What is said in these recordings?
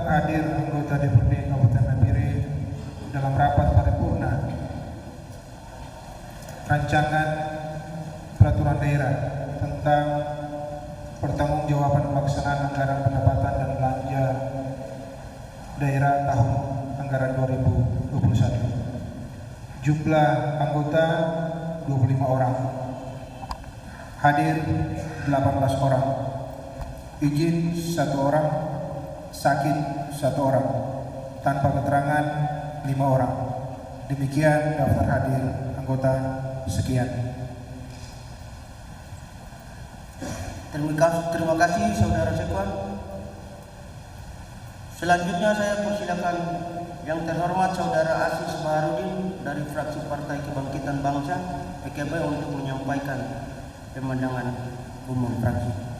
hadir anggota DPRD Kabupaten Nabire dalam rapat paripurna rancangan peraturan daerah tentang pertanggungjawaban pelaksanaan anggaran pendapatan dan belanja daerah tahun anggaran 2021. Jumlah anggota 25 orang, hadir 18 orang, izin 1 orang, sakit 1 orang, tanpa keterangan 5 orang. Demikian daftar hadir anggota sekian. Terima kasih Saudara Sekwan. Selanjutnya saya persilakan yang terhormat Saudara Aziz Baharudin dari fraksi Partai Kebangkitan Bangsa PKB untuk menyampaikan pemandangan umum fraksi.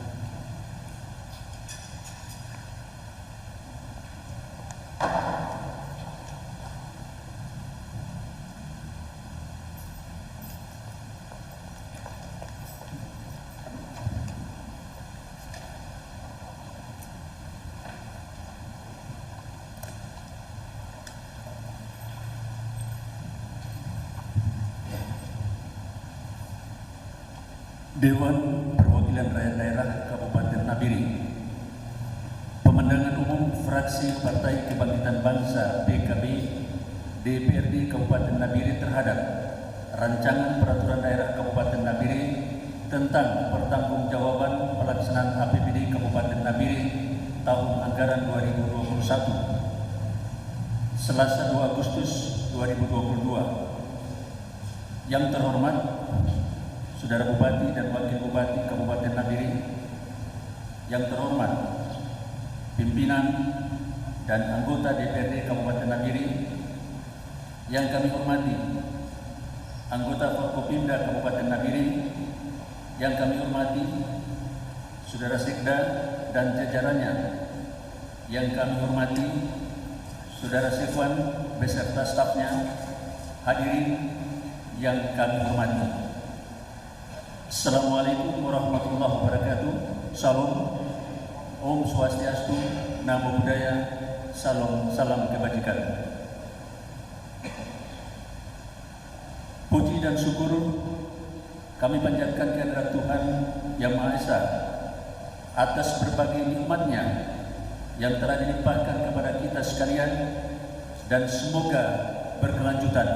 Dewan Perwakilan Rakyat Daerah Kabupaten Nabire. Pemandangan umum fraksi Partai Kebangkitan Bangsa PKB DPRD Kabupaten Nabire terhadap rancangan peraturan daerah Kabupaten Nabire tentang pertanggungjawaban pelaksanaan APBD Kabupaten Nabire tahun anggaran 2021 Selasa 2 Agustus 2022. Yang terhormat Saudara Bupati dan Wakil Bupati Kabupaten Nabire, yang terhormat pimpinan dan anggota DPRD Kabupaten Nabire, yang kami hormati anggota Forkopimda Kabupaten Nabire, yang kami hormati Saudara Sekda dan jajarannya, yang kami hormati Saudara Sekwan beserta stafnya, hadirin yang kami hormati. Assalamualaikum warahmatullahi wabarakatuh. Salam, Om Swastiastu, Namo Buddhaya, salam kebajikan. Puji dan syukur kami panjatkan kehadirat Tuhan Yang Maha Esa atas berbagai nikmat-Nya yang telah dilimpahkan kepada kita sekalian dan semoga berkelanjutan.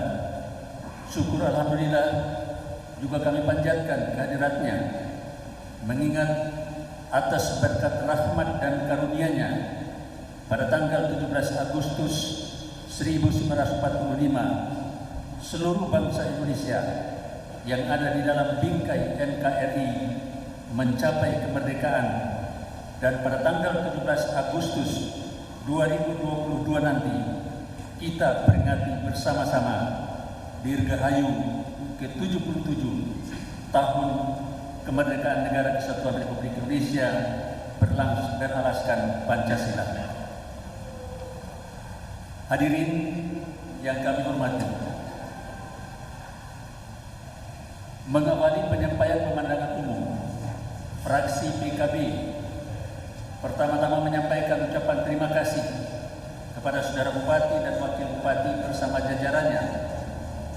Syukur alhamdulillah juga kami panjatkan kehadirat-Nya, mengingat atas berkat rahmat dan karunia-Nya pada tanggal 17 Agustus 1945 seluruh bangsa Indonesia yang ada di dalam bingkai NKRI mencapai kemerdekaan, dan pada tanggal 17 Agustus 2022 nanti kita peringati bersama-sama Dirgahayu ke-77 tahun kemerdekaan Negara Kesatuan Republik Indonesia beralaskan Pancasila. Hadirin yang kami hormati, mengawali penyampaian pemandangan umum, fraksi PKB pertama-tama menyampaikan ucapan terima kasih kepada Saudara Bupati dan Wakil Bupati bersama jajarannya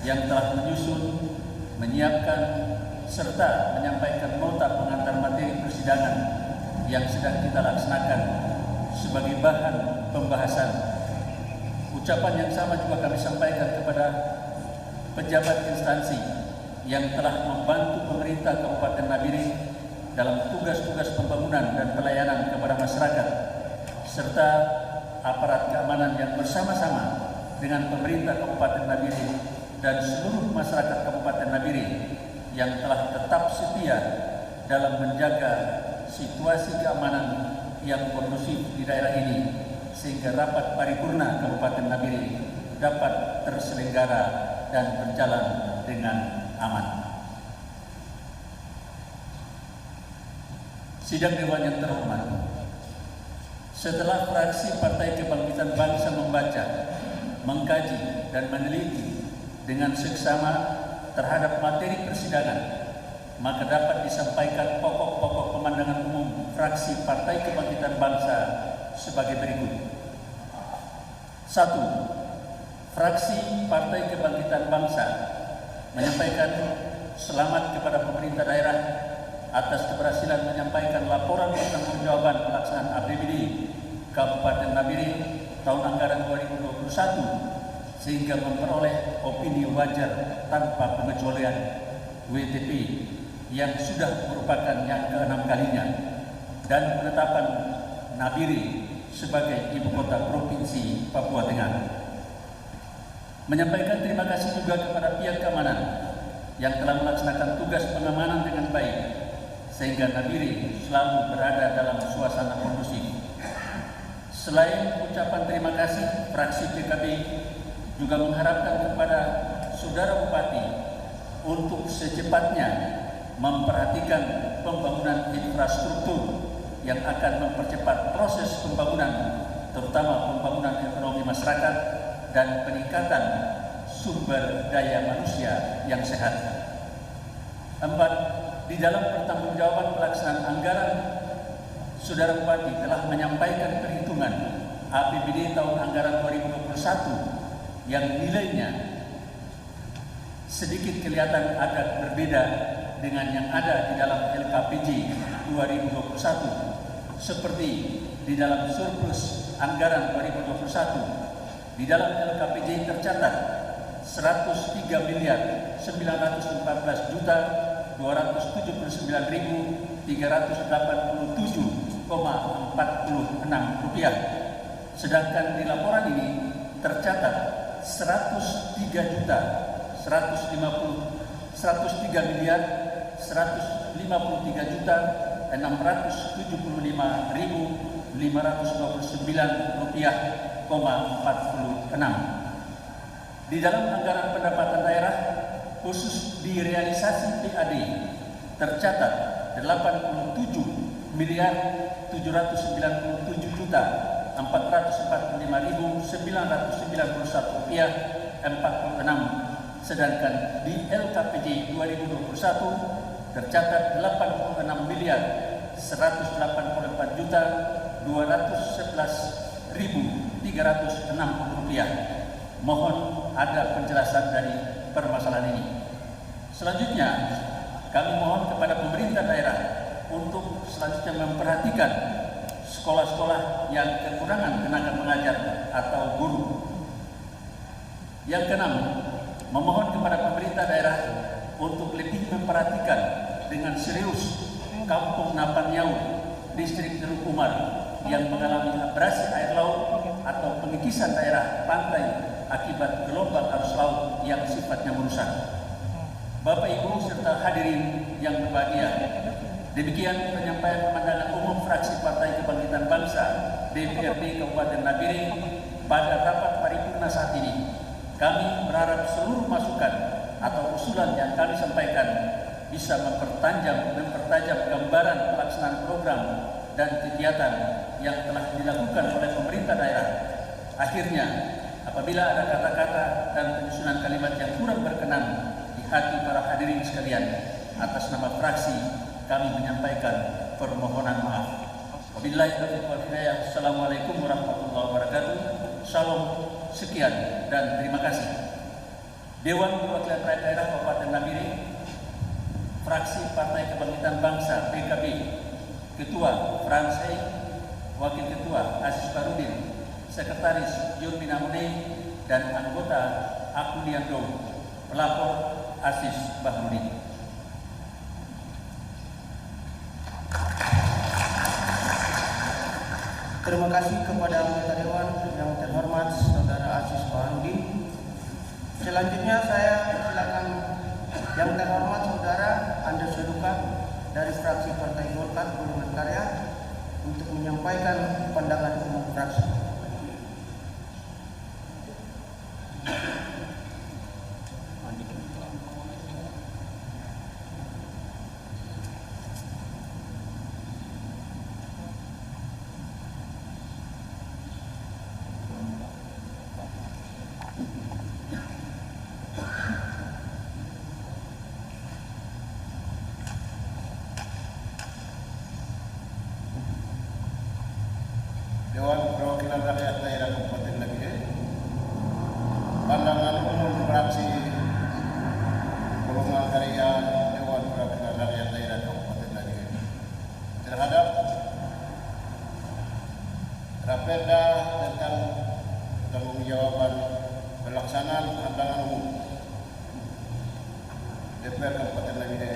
yang telah menyusun, menyiapkan, serta menyampaikan nota pengantar materi persidangan yang sedang kita laksanakan sebagai bahan pembahasan. Ucapan yang sama juga kami sampaikan kepada pejabat instansi yang telah membantu pemerintah Kabupaten Nabire dalam tugas-tugas pembangunan dan pelayanan kepada masyarakat, serta aparat keamanan yang bersama-sama dengan pemerintah Kabupaten Nabire dan seluruh masyarakat Kabupaten Nabire yang telah tetap setia dalam menjaga situasi keamanan yang kondusif di daerah ini, sehingga rapat paripurna Kabupaten Nabire dapat terselenggara dan berjalan dengan aman. Sidang Dewan yang terhormat, setelah fraksi Partai Kebangkitan Bangsa membaca, mengkaji, dan meneliti dengan seksama terhadap materi persidangan, maka dapat disampaikan pokok-pokok pemandangan umum fraksi Partai Kebangkitan Bangsa sebagai berikut. Satu, fraksi Partai Kebangkitan Bangsa menyampaikan selamat kepada pemerintah daerah atas keberhasilan menyampaikan laporan pertanggungjawaban pelaksanaan APBD Kabupaten Nabire tahun anggaran 2021 sehingga memperoleh opini wajar tanpa pengecualian WTP yang sudah merupakan yang ke-6 kalinya, dan penetapan Nabire sebagai ibu kota provinsi Papua Tengah. Menyampaikan terima kasih juga kepada pihak keamanan yang telah melaksanakan tugas pengamanan dengan baik sehingga Nabire selalu berada dalam suasana kondusif. Selain ucapan terima kasih, fraksi PKB juga mengharapkan kepada Saudara Bupati untuk secepatnya memperhatikan pembangunan infrastruktur yang akan mempercepat proses pembangunan, terutama pembangunan ekonomi masyarakat dan peningkatan sumber daya manusia yang sehat. 4. Di dalam pertanggungjawaban pelaksanaan anggaran, Saudara Bupati telah menyampaikan perhitungan APBD tahun anggaran 2021 yang nilainya sedikit kelihatan agak berbeda dengan yang ada di dalam LKPJ 2021, seperti di dalam surplus anggaran 2021 di dalam LKPJ tercatat 103 miliar 914 juta 279.387,46 rupiah, sedangkan di laporan ini tercatat 103 juta 103 miliar 153 juta 675.529 rupiah, 46. Di dalam anggaran pendapatan daerah khusus di realisasi PAD tercatat 87 miliar 797 juta 445.991 rupiah, 46. Sedangkan di LKPJ 2021 tercatat 86 miliar 184 juta 211.360 rupiah. Mohon ada penjelasan dari permasalahan ini. Selanjutnya, kami mohon kepada pemerintah daerah untuk selanjutnya memperhatikan sekolah-sekolah yang kekurangan tenaga pengajar atau guru. Yang keenam, memohon kepada pemerintah daerah untuk lebih memperhatikan dengan serius Kampung Napanyau, Distrik Teluk Umar yang mengalami abrasi air laut atau pengikisan daerah pantai akibat gelombang arus laut yang sifatnya merusak. Bapak Ibu serta hadirin yang berbahagia, demikian penyampaian pandangan umum fraksi Partai Kebangkitan Bangsa DPRD Kabupaten Nabire pada rapat paripurna saat ini. Kami berharap seluruh masukan atau usulan yang kami sampaikan bisa mempertajam gambaran pelaksanaan program dan kegiatan yang telah dilakukan oleh pemerintah daerah. Akhirnya, apabila ada kata-kata dan penyusunan kalimat yang kurang berkenan di hati para hadirin sekalian, atas nama fraksi kami menyampaikan permohonan maaf. Wabillahi taufiq wal hidayah. Assalamualaikum warahmatullahi wabarakatuh. Salam, sekian dan terima kasih. Dewan Perwakilan Rakyat Daerah Kabupaten Nabire, fraksi Partai Kebangkitan Bangsa PKB, Ketua Fransai, Wakil Ketua Aziz Barudin, Sekretaris Yun Minamune, dan anggota Akuliando, pelapor Aziz Bahrudin. Terima kasih kepada anggota Dewan yang terhormat Saudara Aziz Bahrudin. Selanjutnya saya persilakan yang terhormat Saudara Andres Seduka dari fraksi Partai Golkar Golongan Karya untuk menyampaikan pandangan umum fraksi. Dewan Perwakilan Rakyat Daerah Kabupaten Nabire, Raperda tentang tanggungjawab pelaksanaan undangan umum DPR Kabupaten Nabire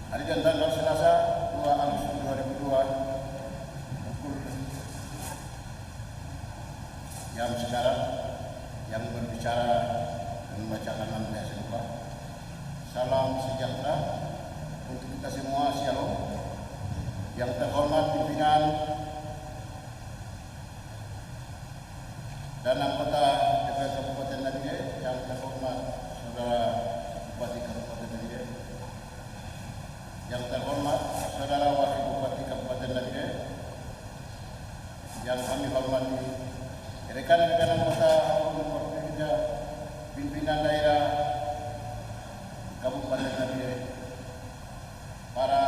hari dan tanggal Selasa 2 Agustus 2002 pukul jam sekarang yang berbicara dan membacakan nama saya lupa. Salam sejahtera untuk kita semua, shalom. Yang terhormat pimpinan dan anggota DPR Kabupaten Nabire, yang terhormat Saudara Bupati Kabupaten Nabire, yang terhormat Saudara Wakil Bupati Kabupaten Nabire, yang kami hormati rekan-rekan anggota Forkopimda, pimpinan daerah Kabupaten Nabire, para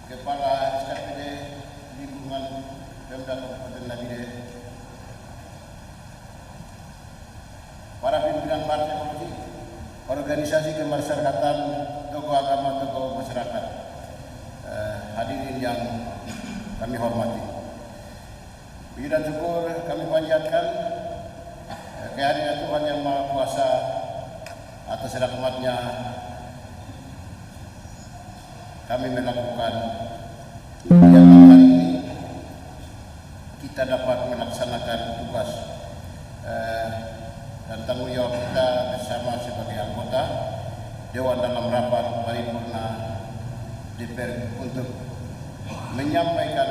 kepala SKPD lingkungan Pemda Kabupaten Nabire, para pimpinan partai politik, organisasi kemasyarakatan, tokoh agama, tokoh masyarakat, hadirin yang kami hormati. Puji dan syukur kami panjatkan kehadiran Tuhan Yang Maha Kuasa atas rahmat-Nya kami melakukan yang hari ini kita dapat melaksanakan tugas dan tanggung jawab kita bersama sebagai anggota Dewan dalam rapat paripurna DPR untuk menyampaikan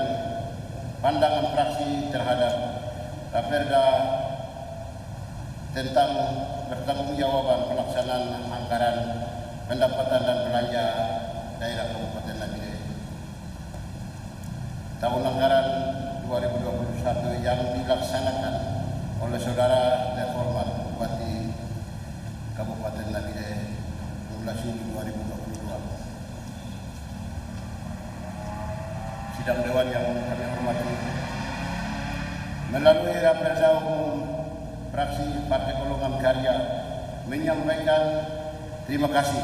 pandangan fraksi terhadap Raperda tentang pertanggungjawaban pelaksanaan anggaran pendapatan dan belanja daerah Kabupaten Nabire tahun anggaran 2021 yang dilaksanakan oleh Saudara terhormat Bupati Kabupaten Nabire 12 Juli 2022. Sidang Dewan yang kami hormati, melalui Raperda Umum Fraksi Partai Golongan Karya menyampaikan terima kasih,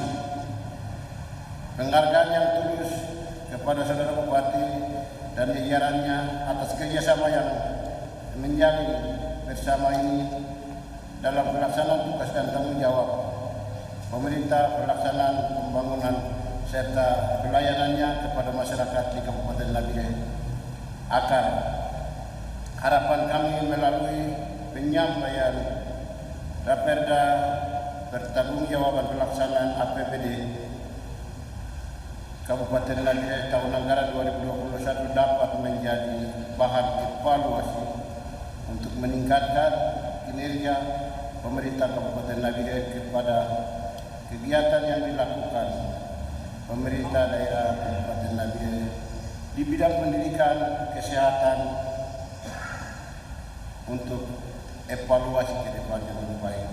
penghargaan yang tulus kepada Saudara Bupati dan jajarannya atas kerjasama yang menjalin bersama ini dalam pelaksanaan tugas dan tanggung jawab pemerintah, pelaksanaan pembangunan serta pelayanannya kepada masyarakat di Kabupaten Nabire, agar harapan kami melalui penyampaian Raperda pertanggungjawaban pelaksanaan APBD Kabupaten Nabire tahun anggaran 2021 dapat menjadi bahan evaluasi untuk meningkatkan kinerja pemerintah Kabupaten Nabire kepada kegiatan yang dilakukan pemerintah daerah Kabupaten Nabire di bidang pendidikan, kesehatan, untuk evaluasi ke depan yang lebih baik.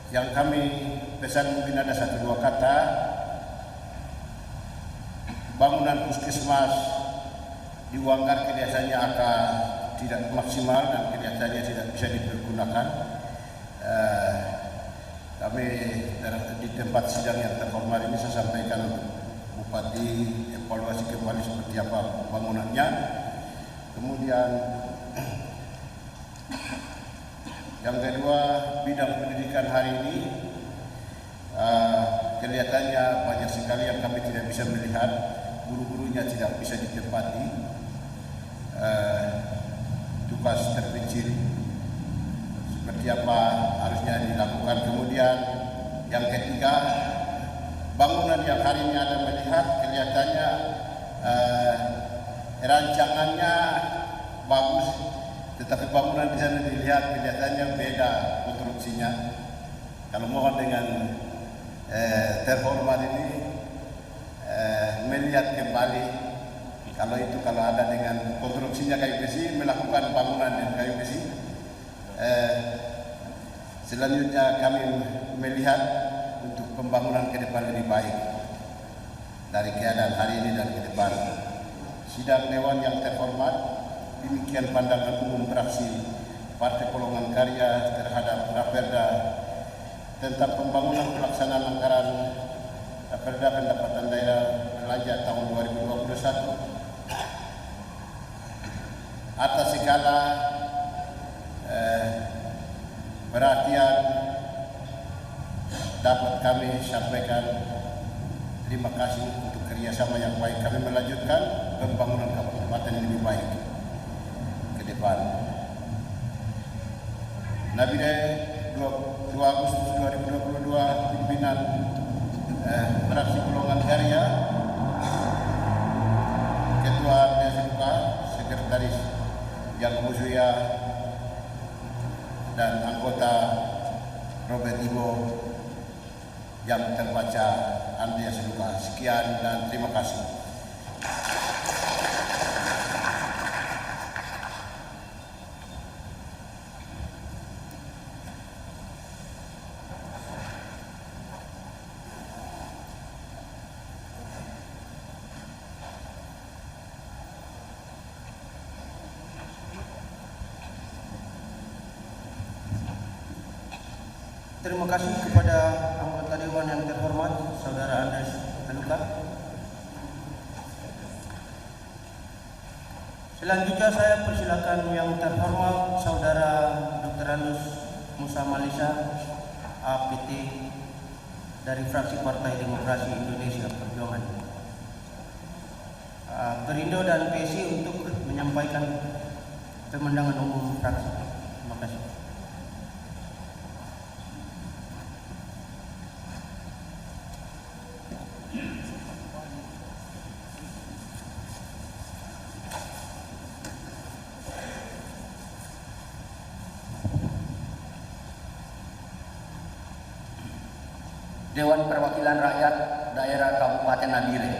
Yang kami pesan mungkin ada 1-2 kata. Bangunan puskesmas di Wanggar kelihatannya akan tidak maksimal dan kelihatannya tidak bisa dipergunakan. Kami di tempat sidang yang terhormat ini saya sampaikan Bupati evaluasi kembali seperti apa bangunannya. Kemudian yang kedua, bidang pendidikan hari ini kelihatannya banyak sekali yang kami tidak bisa melihat, guru-gurunya tidak bisa ditempati, tugas terpencil seperti apa harusnya dilakukan. Kemudian yang ketiga, bangunan yang hari ini Anda melihat kelihatannya rancangannya bagus, tetapi bangunan di sana dilihat kelihatannya beda konstruksinya. Kalau mohon dengan terhormat ini melihat kembali kalau ada dengan konstruksinya kayu besi, melakukan bangunan dengan kayu besi. Selanjutnya kami melihat untuk pembangunan ke depan lebih baik dari keadaan hari ini dan ke depan. Sidang Dewan yang terhormat, demikian pandangan umum fraksi Partai Golongan Karya terhadap Raperda tentang pembangunan pelaksanaan anggaran Raperda pendapatan daerah belanja tahun 2021 atas segala perhatian dapat kami sampaikan terima kasih untuk kerjasama yang baik. Kami melanjutkan pembangunan kabupaten yang lebih baik ke depan. Nabire 2 Agustus 2022 pimpinan fraksi Golongan Karya, Ketua DSMK, Sekretaris Yang Musuya dan anggota Robert Ibo yang terbaca Andreas Luka. Sekian dan terima kasih. Terima kasih kepada anggota Dewan yang terhormat, Saudara Andreas Luka. Selanjutnya saya persilakan yang terhormat Saudara Dr. Andus Musa Malisa, APT dari fraksi Partai Demokrasi Indonesia Perjuangan, Perindo dan PSI untuk menyampaikan pemandangan umum fraksi. Terima kasih. Dewan Perwakilan Rakyat Daerah Kabupaten Nabire.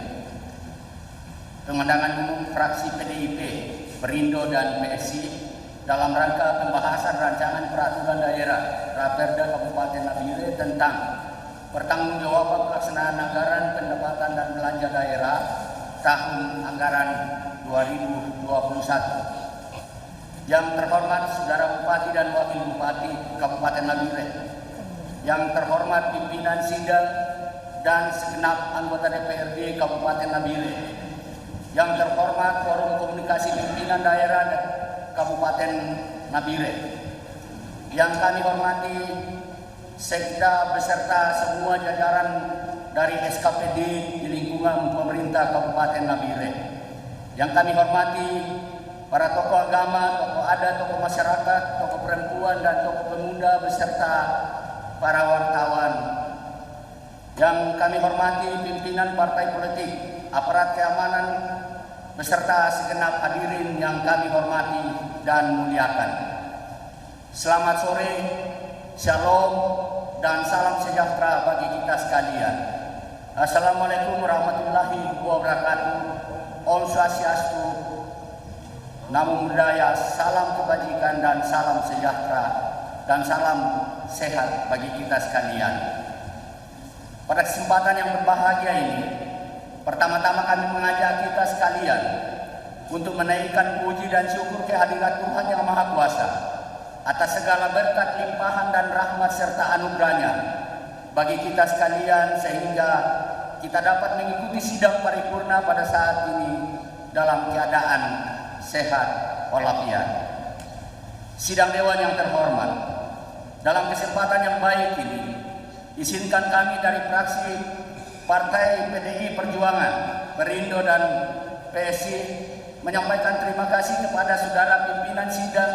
Pemandangan umum fraksi PDIP, Perindo dan PSI dalam rangka pembahasan rancangan peraturan daerah Raperda Kabupaten Nabire tentang pertanggungjawaban pelaksanaan anggaran pendapatan dan belanja daerah tahun anggaran 2021. Yang terhormat Saudara Bupati dan Wakil Bupati Kabupaten Nabire, yang terhormat pimpinan sidang dan segenap anggota DPRD Kabupaten Nabire, yang terhormat Forum Komunikasi Pimpinan Daerah Kabupaten Nabire, yang kami hormati Sekda beserta semua jajaran dari SKPD di lingkungan pemerintah Kabupaten Nabire, yang kami hormati para tokoh agama, tokoh adat, tokoh masyarakat, tokoh perempuan dan tokoh pemuda beserta para wartawan, yang kami hormati pimpinan partai politik, aparat keamanan beserta segenap hadirin yang kami hormati dan muliakan. Selamat sore, shalom dan salam sejahtera bagi kita sekalian. Assalamualaikum warahmatullahi wabarakatuh. Om Swastiastu, Namo Buddhaya, salam kebajikan dan salam sejahtera dan salam sehat bagi kita sekalian. Pada kesempatan yang berbahagia ini, pertama-tama kami mengajak kita sekalian untuk menaikkan puji dan syukur kehadirat Tuhan Yang Maha Kuasa atas segala berkat, limpahan dan rahmat serta anugerahnya bagi kita sekalian, sehingga kita dapat mengikuti sidang paripurna pada saat ini dalam keadaan sehat walafiat. Sidang Dewan yang terhormat, dalam kesempatan yang baik ini, izinkan kami dari fraksi Partai PDI Perjuangan, Perindo dan PSI menyampaikan terima kasih kepada saudara pimpinan sidang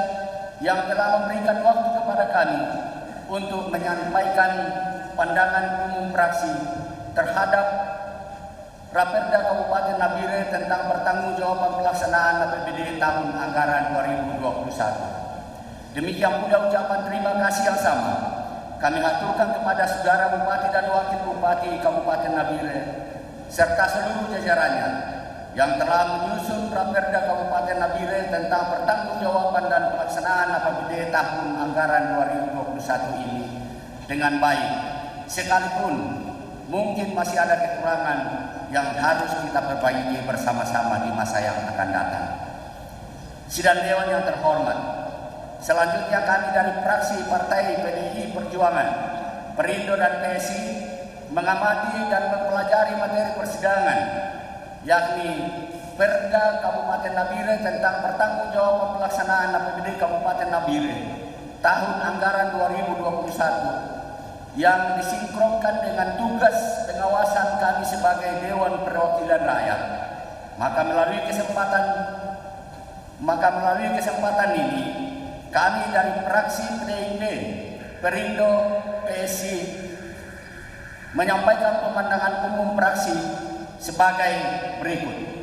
yang telah memberikan waktu kepada kami untuk menyampaikan pandangan umum fraksi terhadap Raperda Kabupaten Nabire tentang pertanggungjawaban pelaksanaan APBD tahun anggaran 2021. Demikian pula ucapan terima kasih yang sama kami haturkan kepada saudara Bupati dan Wakil Bupati Kabupaten Nabire serta seluruh jajarannya yang telah menyusun Raperda Kabupaten Nabire tentang pertanggungjawaban dan pelaksanaan APBD tahun anggaran 2021 ini dengan baik, sekalipun mungkin masih ada kekurangan yang harus kita perbaiki bersama-sama di masa yang akan datang. Sidang Dewan yang terhormat, selanjutnya kami dari fraksi Partai PDI Perjuangan, Perindo dan PSI mengamati dan mempelajari materi persidangan, yakni Perda Kabupaten Nabire tentang pertanggungjawaban pelaksanaan APBD Kabupaten Nabire tahun anggaran 2021 yang disinkronkan dengan tugas pengawasan kami sebagai Dewan Perwakilan Rakyat. Maka melalui kesempatan ini kami dari fraksi PDIP, Perindo, PSI menyampaikan pemandangan umum fraksi sebagai berikut.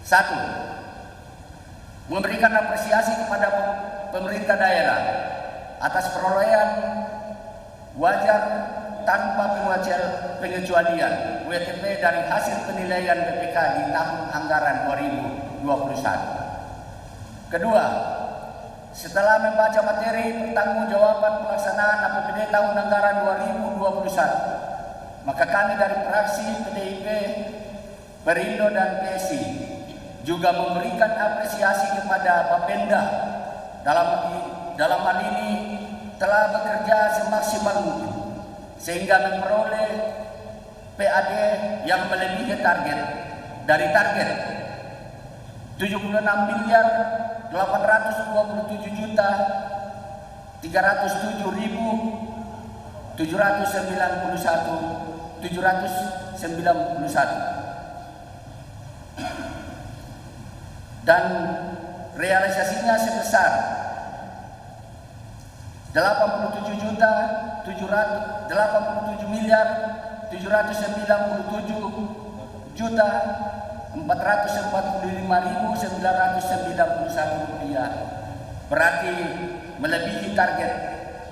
1. Memberikan apresiasi kepada pemerintah daerah atas perolehan wajar tanpa pengecualian WTP dari hasil penilaian BPK di tahun anggaran 2021. Kedua, setelah membaca materi pertanggungjawaban pelaksanaan APBD tahun anggaran 2021, maka kami dari fraksi PDIP, Perindo dan PSI juga memberikan apresiasi kepada Bapenda dalam hal ini telah bekerja semaksimal mungkin sehingga memperoleh PAD yang melebihi target dari target 76.827.397.791 dan realisasinya sebesar 87.787.445.991 rupiah, berarti melebihi target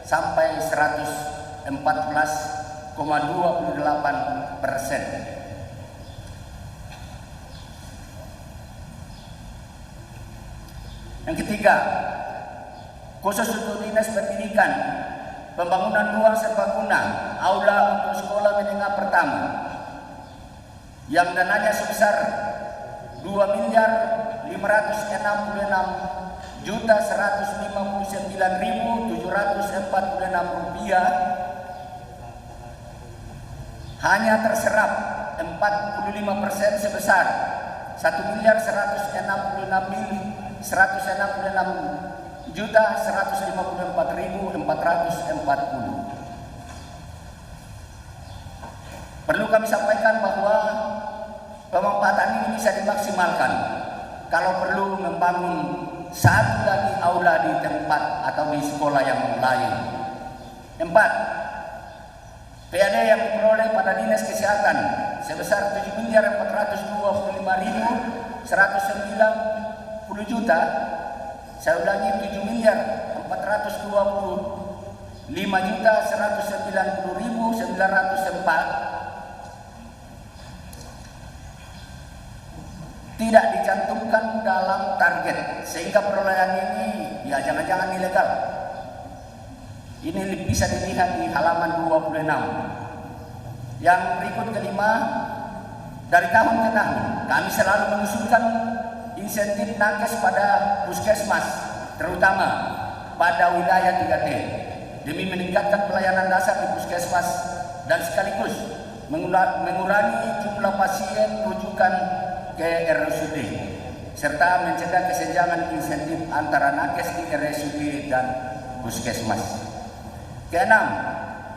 sampai 114,28%. Yang ketiga, khusus untuk Dinas Pendidikan, pembangunan ruang serbaguna aula untuk sekolah menengah pertama yang dananya sebesar 2.559.746 rupiah hanya terserap 45% sebesar 1.166.154.440. Perlu kami sampaikan bahwa pemanfaatan ini bisa dimaksimalkan kalau perlu membangun satu lagi aula di tempat atau di sekolah yang lain. 4. PAD yang diperoleh pada Dinas Kesehatan sebesar 7.425.190 juta. Saya ulangi, 7.425.190.904 tidak dicantumkan dalam target, sehingga perolehan ini ya jangan-jangan ilegal. Ini bisa dilihat di halaman 26. Yang berikut kelima, dari tahun ke tahun kami selalu mengusulkan insentif nakes pada puskesmas, terutama pada wilayah 3T, demi meningkatkan pelayanan dasar di puskesmas dan sekaligus mengurangi jumlah pasien rujukan ke RSUD serta mencegah kesenjangan insentif antara nakes di RSUD dan puskesmas. Keenam,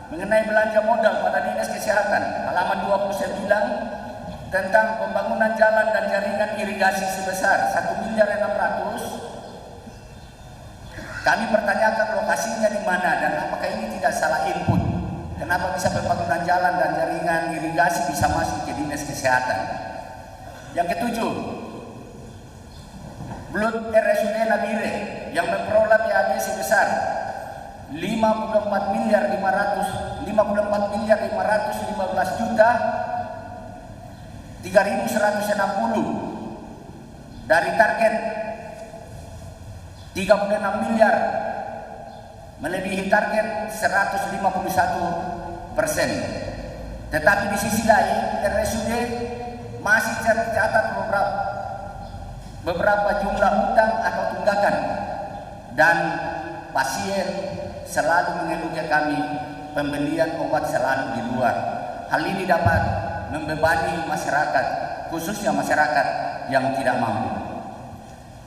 mengenai belanja modal pada Dinas Kesehatan, halaman 29 tentang pembangunan jalan dan jaringan irigasi sebesar 1.600.000. Kami pertanyakan lokasinya di mana dan apakah ini tidak salah input. Kenapa bisa pembangunan jalan dan jaringan irigasi bisa masuk ke Dinas Kesehatan? Yang ketujuh, Blut RSUD Nabire yang memperoleh PAD sebesar 54.515 juta 3.160 dari target 36 miliar, melebihi target 151%. Tetapi di sisi lain RSUD masih tercatat beberapa jumlah hutang atau tunggakan dan pasien selalu mengeluh ke kami pembelian obat selalu di luar. Hal ini dapat membebani masyarakat, khususnya masyarakat yang tidak mampu.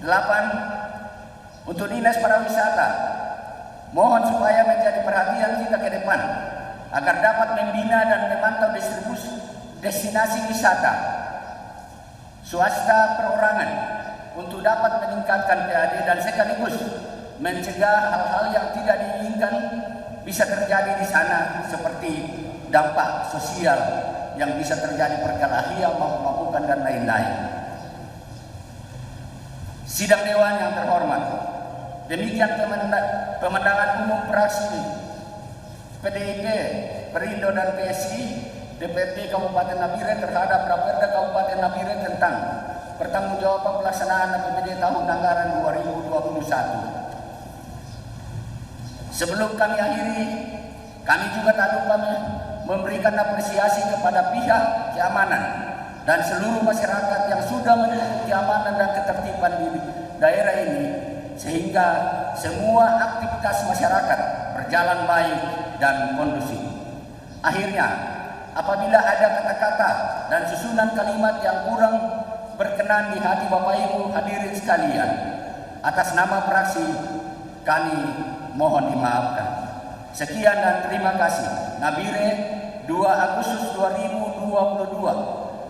8. Untuk Dinas Pariwisata, mohon supaya menjadi perhatian kita ke depan agar dapat membina dan memantau distribusi destinasi wisata swasta perorangan untuk dapat meningkatkan PAD dan sekaligus mencegah hal-hal yang tidak diinginkan bisa terjadi di sana, seperti dampak sosial yang bisa terjadi perkelahian, mabuk-mabukan dan lain-lain. Sidang Dewan yang terhormat, demikian pemandangan umum fraksi PDIP, Perindo dan PSI DPRD Kabupaten Nabire terhadap Raperda Kabupaten Nabire tentang pertanggungjawaban pelaksanaan APBD tahun anggaran 2021. Sebelum kami akhiri, kami juga tak lupa memberikan apresiasi kepada pihak keamanan dan seluruh masyarakat yang sudah mendukung keamanan dan ketertiban di daerah ini, sehingga semua aktivitas masyarakat berjalan baik dan kondusif. Akhirnya, apabila ada kata-kata dan susunan kalimat yang kurang berkenan di hati Bapak Ibu hadirin sekalian, atas nama fraksi kami mohon dimaafkan. Sekian dan terima kasih. Nabire, 2 Agustus 2022,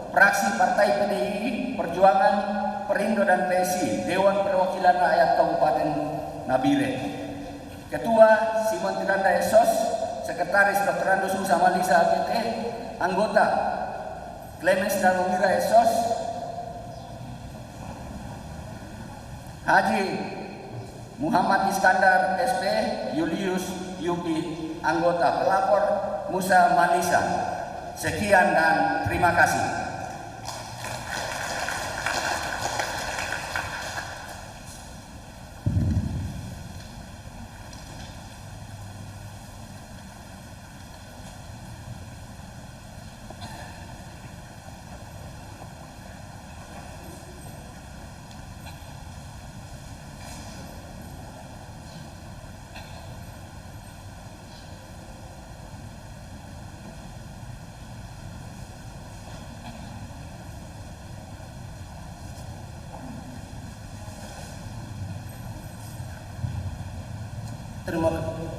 fraksi Partai PDI Perjuangan, Perindo dan PSI, Dewan Perwakilan Rakyat Kabupaten Nabire. Ketua Simon Tiranda Esos, Sekretaris Dr. Andus Musa Malisa APT, anggota Clemens Darumira Esos, Haji Muhammad Iskandar SP, Julius Yupi, anggota pelapor Musa Malisa. Sekian dan terima kasih.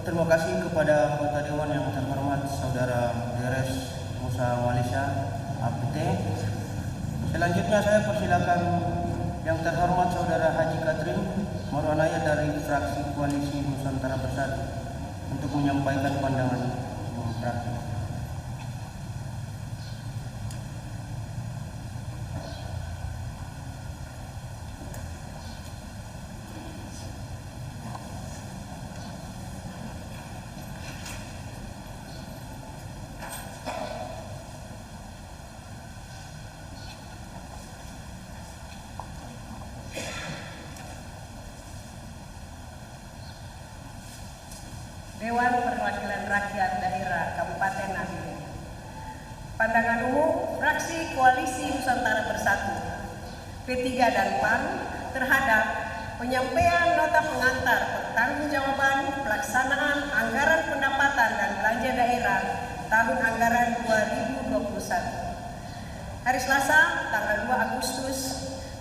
Terima kasih kepada anggota Dewan yang terhormat Saudara Deres Musa Malisa APT. Selanjutnya saya persilakan yang terhormat Saudara Haji Katrin Marwanaya dari fraksi Koalisi Nusantara Bersatu untuk menyampaikan pandangan fraksi. Dewan Perwakilan Rakyat Daerah Kabupaten Nabire. Pandangan umum fraksi Koalisi Nusantara Bersatu P3 dan PAN terhadap penyampaian nota pengantar pertanggungjawaban pelaksanaan anggaran pendapatan dan belanja daerah tahun anggaran 2021. Hari Selasa, tanggal 2 Agustus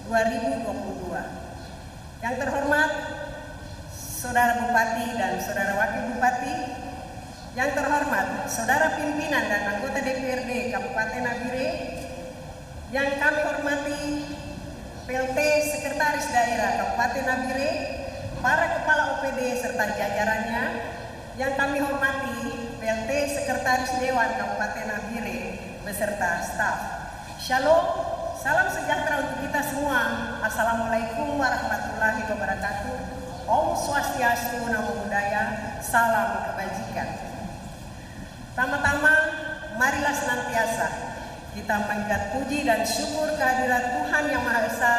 2022. Yang terhormat Saudara Bupati dan Saudara Wakil Bupati, yang terhormat Saudara Pimpinan dan anggota DPRD Kabupaten Nabire, yang kami hormati PLT Sekretaris Daerah Kabupaten Nabire, para Kepala OPD serta jajarannya, yang kami hormati PLT Sekretaris Dewan Kabupaten Nabire beserta staf. Shalom, salam sejahtera untuk kita semua. Assalamualaikum warahmatullahi wabarakatuh. Om Swastiastu, Namo Buddhaya, salam kebajikan. Tama-tama, marilah senantiasa kita mengingat puji dan syukur kehadirat Tuhan Yang Maha Esa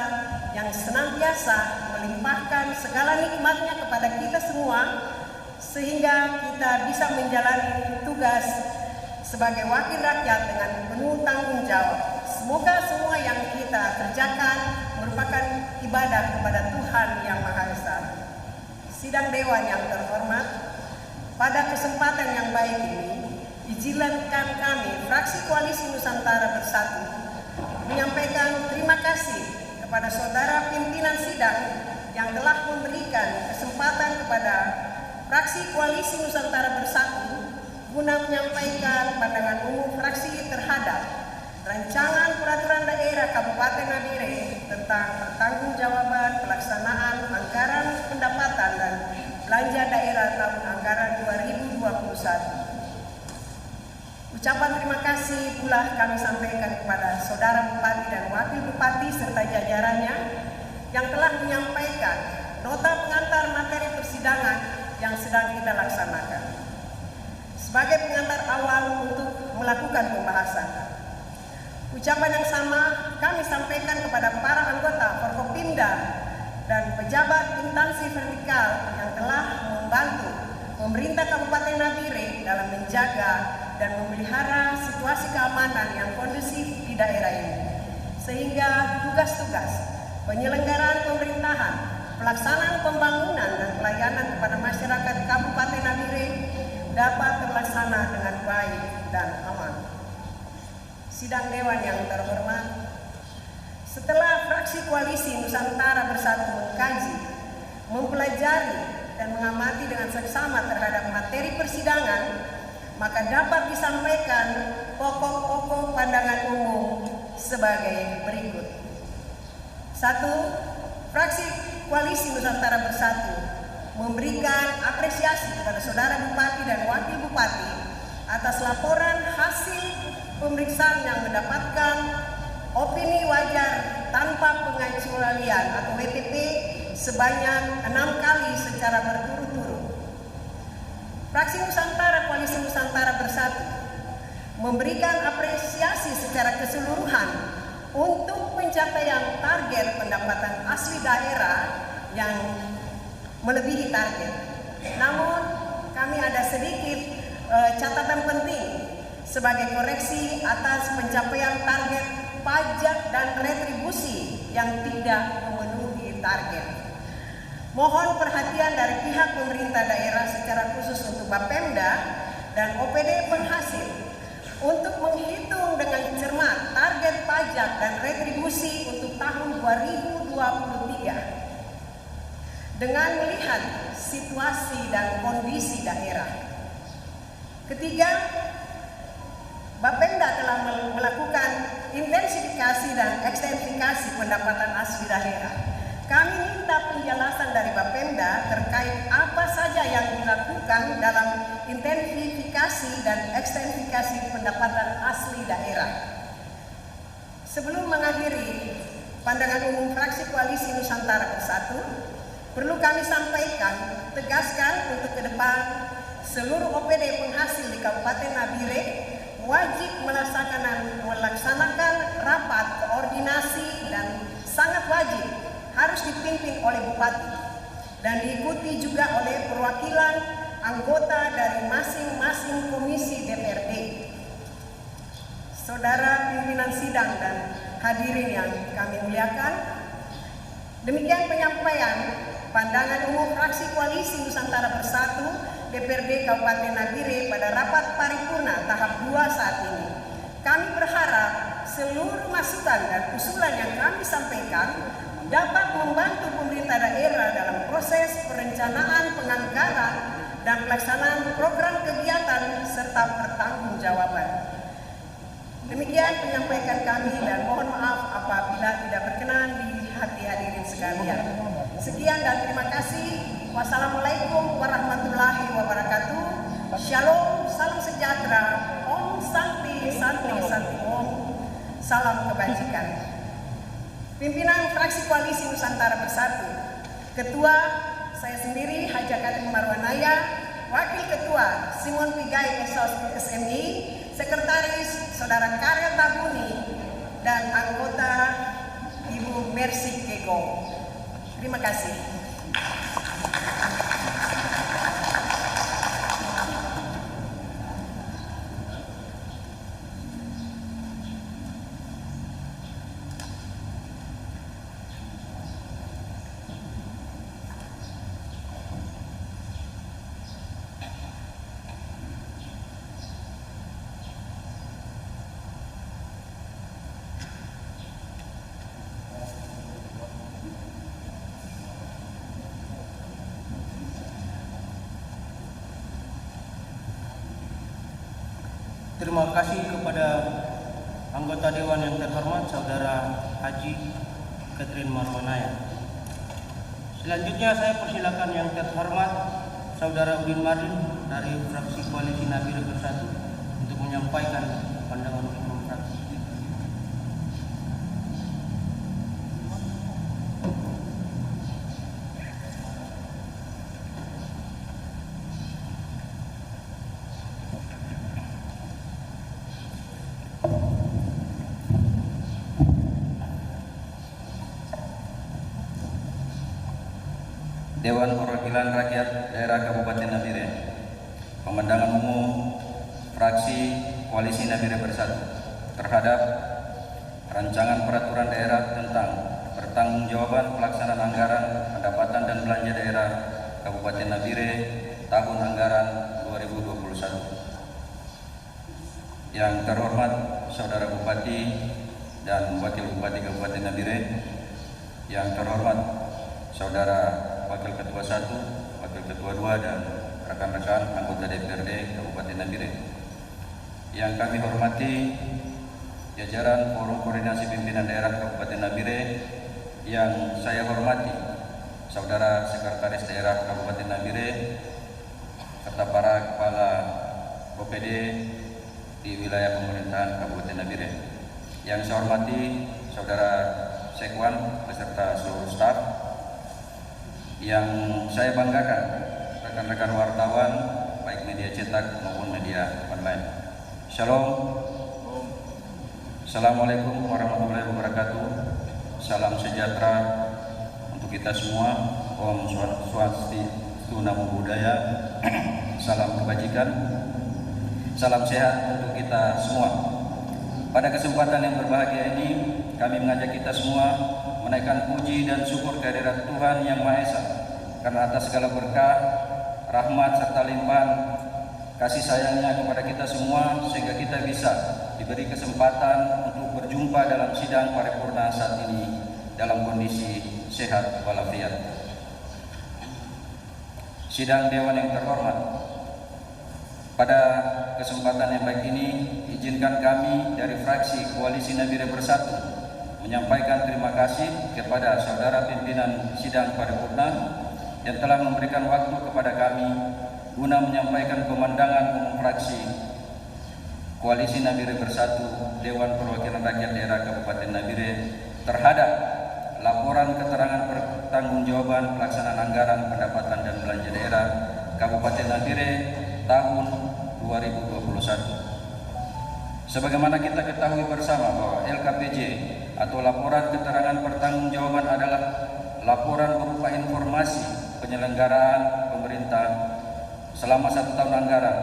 yang senantiasa melimpahkan segala nikmatnya kepada kita semua, sehingga kita bisa menjalani tugas sebagai wakil rakyat dengan penuh tanggung jawab. Semoga semua yang kita kerjakan merupakan ibadah kepada Tuhan Yang Maha Esa. sidang dewan yang terhormat, pada kesempatan yang baik ini, izinkan kami fraksi Koalisi Nusantara Bersatu menyampaikan terima kasih kepada saudara pimpinan sidang yang telah memberikan kesempatan kepada fraksi Koalisi Nusantara Bersatu guna menyampaikan pandangan umum fraksi terhadap rancangan peraturan daerah Kabupaten Nabire tentang pertanggungjawaban pelaksanaan anggaran pendapatan dan belanja daerah tahun anggaran 2021. Ucapan terima kasih pula kami sampaikan kepada saudara Bupati dan Wakil Bupati serta jajarannya yang telah menyampaikan nota pengantar materi persidangan yang sedang kita laksanakan. Sebagai pengantar awal untuk melakukan pembahasan, ucapan yang sama kami sampaikan kepada para anggota Forkopimda dan pejabat instansi vertikal yang telah membantu pemerintah Kabupaten Nabire dalam menjaga dan memelihara situasi keamanan yang kondusif di daerah ini, sehingga tugas-tugas penyelenggaraan pemerintahan, pelaksanaan pembangunan dan pelayanan kepada masyarakat Kabupaten Nabire dapat terlaksana dengan baik dan aman. Sidang Dewan yang terhormat, setelah fraksi Koalisi Nusantara Bersatu mengkaji, mempelajari dan mengamati dengan seksama terhadap materi persidangan, maka dapat disampaikan pokok-pokok pandangan umum sebagai berikut. 1. Fraksi Koalisi Nusantara Bersatu memberikan apresiasi kepada saudara Bupati dan Wakil Bupati atas laporan hasil pemeriksaan yang mendapatkan opini wajar tanpa pengecualian atau WTP sebanyak 6 kali secara berturut-turut. Fraksi Nusantara Koalisi Nusantara Bersatu memberikan apresiasi secara keseluruhan untuk pencapaian target pendapatan asli daerah yang melebihi target. Namun kami ada sedikit catatan penting sebagai koreksi atas pencapaian target pajak dan retribusi yang tidak memenuhi target. Mohon perhatian dari pihak pemerintah daerah secara khusus untuk Bapemda dan OPD penghasil untuk menghitung dengan cermat target pajak dan retribusi untuk tahun 2023 dengan melihat situasi dan kondisi daerah. Ketiga, Bapemda telah melakukan intensifikasi dan ekstensifikasi pendapatan asli daerah. Kami minta penjelasan dari Bapemda terkait apa saja yang dilakukan dalam intensifikasi dan ekstensifikasi pendapatan asli daerah. Sebelum mengakhiri pandangan umum fraksi Koalisi Nusantara Bersatu, perlu kami sampaikan, tegaskan untuk ke depan seluruh OPD penghasil di Kabupaten Nabire wajib melaksanakan rapat koordinasi dan sangat wajib harus dipimpin oleh Bupati dan diikuti juga oleh perwakilan anggota dari masing-masing komisi DPRD. Saudara pimpinan sidang dan hadirin yang kami muliakan, demikian penyampaian pandangan umum fraksi Koalisi Nusantara Bersatu DPRD Kabupaten Nabire pada rapat paripurna tahap 2 saat ini. Kami berharap seluruh masukan dan usulan yang kami sampaikan dapat membantu pemerintah daerah dalam proses perencanaan penganggaran dan pelaksanaan program kegiatan serta pertanggungjawaban. Demikian penyampaian kami dan mohon maaf apabila tidak berkenan di hati hadirin sekalian. Sekian dan terima kasih. Wassalamualaikum warahmatullahi wabarakatuh. Shalom, salam sejahtera. Om Santi Santi Santi Om. Salam kebajikan. Pimpinan fraksi Koalisi Nusantara Bersatu, Ketua saya sendiri Haja Katim Marwanaya, Wakil Ketua Simon Pigai SMI, Sekretaris Saudara Karel Tabuni, dan anggota Ibu Mercy Kego. Terima kasih. Terima kasih kepada anggota Dewan yang terhormat Saudara Haji Catherine Marwanaya. Selanjutnya saya persilakan yang terhormat Saudara Udin Mardin dari fraksi Koalisi Nabire Bersatu untuk menyampaikan pandangan umum fraksi. Dewan Perwakilan Rakyat Daerah Kabupaten Nabire. Pemandangan umum fraksi Koalisi Nabire Bersatu terhadap rancangan peraturan daerah tentang pertanggungjawaban pelaksanaan anggaran pendapatan dan belanja daerah Kabupaten Nabire tahun anggaran 2021. Yang terhormat Saudara Bupati dan Wakil Bupati Kabupaten Nabire, yang terhormat Saudara Wakil Ketua 1, Wakil Ketua 2 dan rekan-rekan anggota DPRD Kabupaten Nabire. Yang kami hormati jajaran Forum Koordinasi Pimpinan Daerah Kabupaten Nabire, yang saya hormati Saudara Sekretaris Daerah Kabupaten Nabire serta para kepala OPD di wilayah pemerintahan Kabupaten Nabire. Yang saya hormati Saudara Sekwan beserta seluruh staf. Yang saya banggakan rekan-rekan wartawan baik media cetak maupun media online. Shalom. Assalamualaikum warahmatullahi wabarakatuh. Salam sejahtera untuk kita semua. Om Swastiastu, Namo Buddhaya. Salam kebajikan. Salam sehat untuk kita semua. Pada kesempatan yang berbahagia ini, kami mengajak kita semua menaikkan puji dan syukur kehadirat Tuhan Yang Maha Esa karena atas segala berkah, rahmat serta limpahan kasih sayangnya kepada kita semua, sehingga kita bisa diberi kesempatan untuk berjumpa dalam sidang paripurna saat ini dalam kondisi sehat walafiat. Sidang Dewan yang terhormat, pada kesempatan yang baik ini izinkan kami dari fraksi Koalisi Nabire Bersatu menyampaikan terima kasih kepada saudara pimpinan sidang paripurna yang telah memberikan waktu kepada kami guna menyampaikan pemandangan umum fraksi Koalisi Nabire Bersatu Dewan Perwakilan Rakyat Daerah Kabupaten Nabire terhadap laporan keterangan pertanggungjawaban pelaksanaan anggaran pendapatan dan belanja daerah Kabupaten Nabire tahun 2021. Sebagaimana kita ketahui bersama bahwa LKPJ atau laporan keterangan pertanggungjawaban adalah laporan berupa informasi penyelenggaraan pemerintah selama 1 tahun anggaran.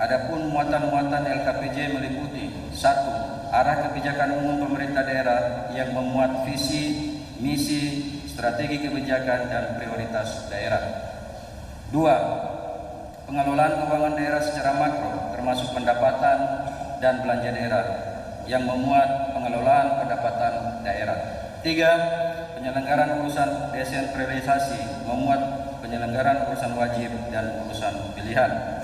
Adapun muatan-muatan LKPJ meliputi: 1. Arah kebijakan umum pemerintah daerah yang memuat visi, misi, strategi kebijakan dan prioritas daerah. 2. Pengelolaan keuangan daerah secara makro termasuk pendapatan dan belanja daerah yang memuat pengelolaan pendapatan daerah. 3. Penyelenggaraan urusan desentralisasi memuat penyelenggaraan urusan wajib dan urusan pilihan.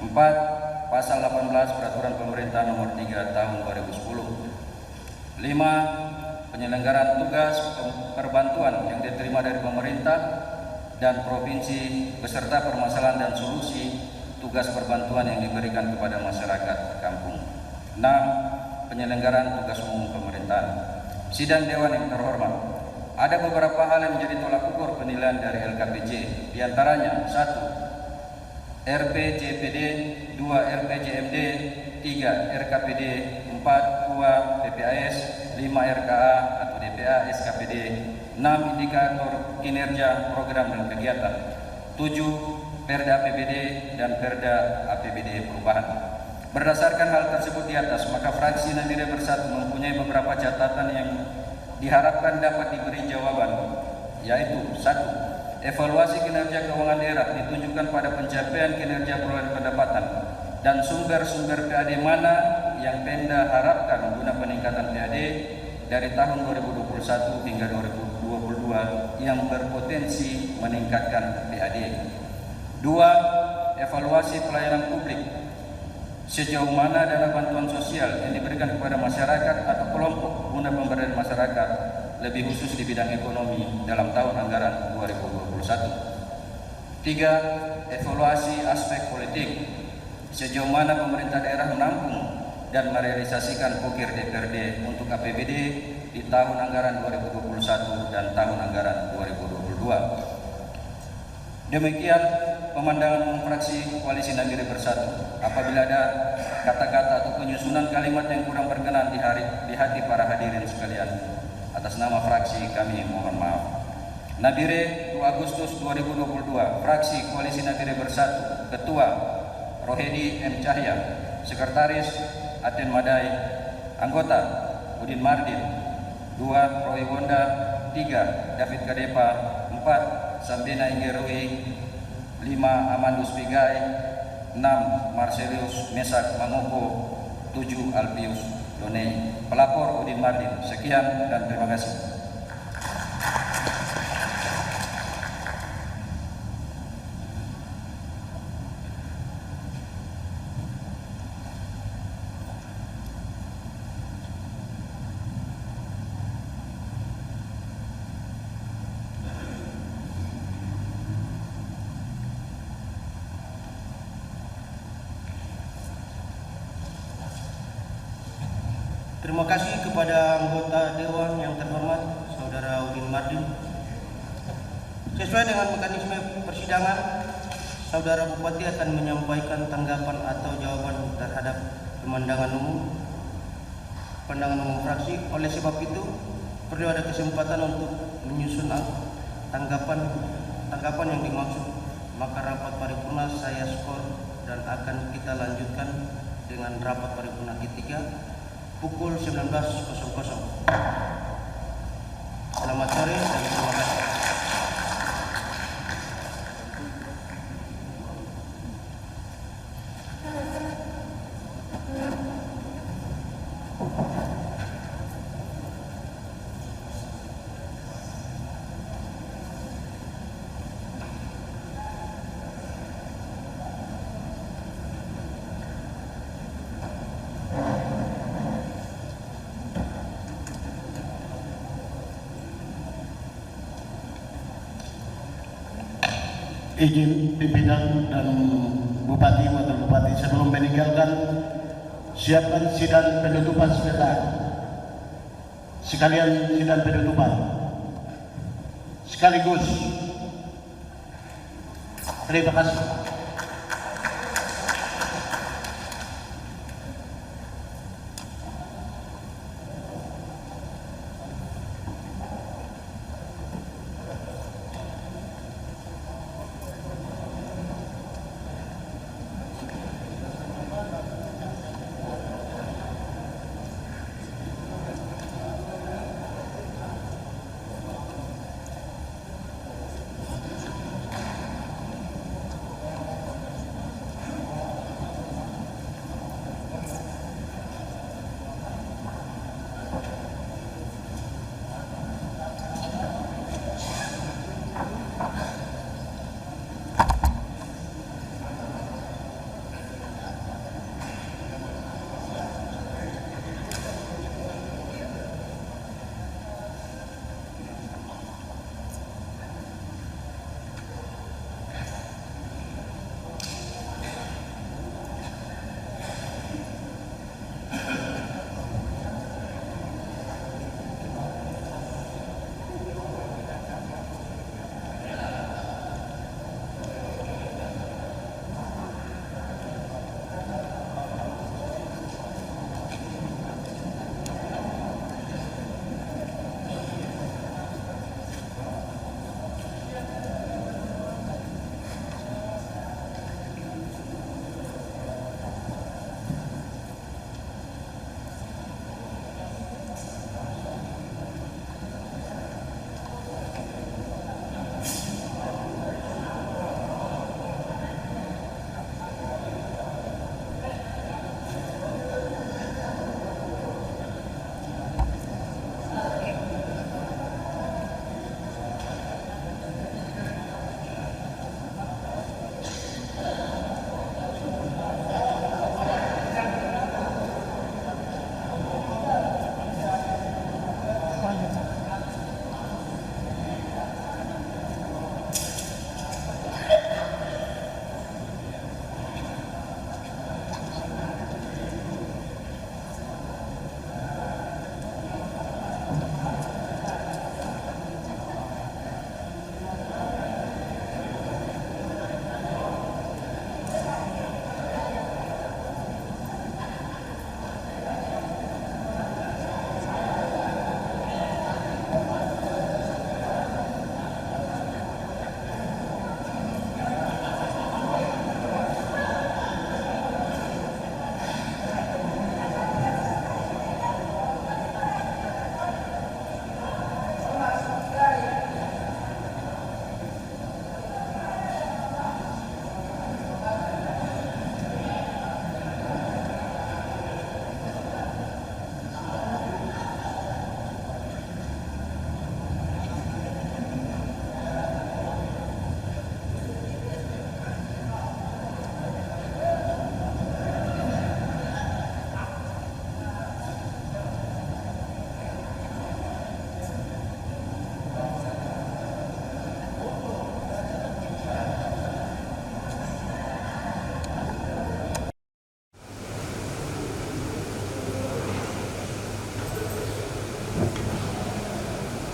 4. Pasal 18 Peraturan Pemerintah Nomor 3 Tahun 2010. 5. Penyelenggaraan tugas perbantuan yang diterima dari pemerintah dan provinsi beserta permasalahan dan solusi tugas perbantuan yang diberikan kepada masyarakat kampung. 6. Penyelenggaraan tugas umum pemerintahan. Sidang Dewan yang terhormat, ada beberapa hal yang menjadi tolak ukur penilaian dari LKPJ, di antaranya: 1. RPJPD, 2. RPJMD, 3. RKPD, 4. KUA, PPAS, 5. RKA atau DPA SKPD, 6. Indikator kinerja program dan kegiatan, 7. Perda APBD dan Perda APBD perubahan. Berdasarkan hal tersebut di atas, maka fraksi Nabire Bersatu mempunyai beberapa catatan yang diharapkan dapat diberi jawaban, yaitu: 1. Evaluasi kinerja keuangan daerah ditunjukkan pada pencapaian kinerja perolehan pendapatan dan sumber-sumber PAD mana yang Pemda harapkan guna peningkatan PAD dari tahun 2021 hingga 2022 yang berpotensi meningkatkan PAD. 2. Evaluasi pelayanan publik sejauh mana dana bantuan sosial yang diberikan kepada masyarakat atau kelompok guna pemberdayaan masyarakat lebih khusus di bidang ekonomi dalam tahun anggaran 2021. 3. Evaluasi aspek politik, sejauh mana pemerintah daerah menampung dan merealisasikan pokir DPRD untuk APBD di tahun anggaran 2021 dan tahun anggaran 2022. Demikian pemandangan umum fraksi Koalisi Nabire Bersatu. Apabila ada kata-kata atau penyusunan kalimat yang kurang berkenan di hati para hadirin sekalian, atas nama fraksi kami mohon maaf. Nabire 2 Agustus 2022, fraksi Koalisi Nabire Bersatu, Ketua Rohedi M. Cahya, Sekretaris Aten Madai, Anggota Udin Mardin, 2 Roy Wonda, 3 David Kadepa, 4 Sambena Inggerui, 5 Amandus Pigai, 6 Marcelius Mesak Mangopo, 7 Alpius Donei. Pelapor Udin Mardin. Sekian dan terima kasih. Terima kasih kepada anggota Dewan yang terhormat Saudara Udin Mardin. Sesuai dengan mekanisme persidangan, Saudara Bupati akan menyampaikan tanggapan atau jawaban terhadap pandangan umum fraksi. Oleh sebab itu, perlu ada kesempatan untuk menyusun tanggapan yang dimaksud. Maka rapat paripurna saya skor dan akan kita lanjutkan dengan rapat paripurna ketiga pukul 19.00. Selamat sore dan terima kasih. Izin pimpinan dan Bupati Wakil Bupati sebelum meninggalkan, siapkan sidang penutupan sebentar. Sekalian sidang penutupan sekaligus. Terima kasih.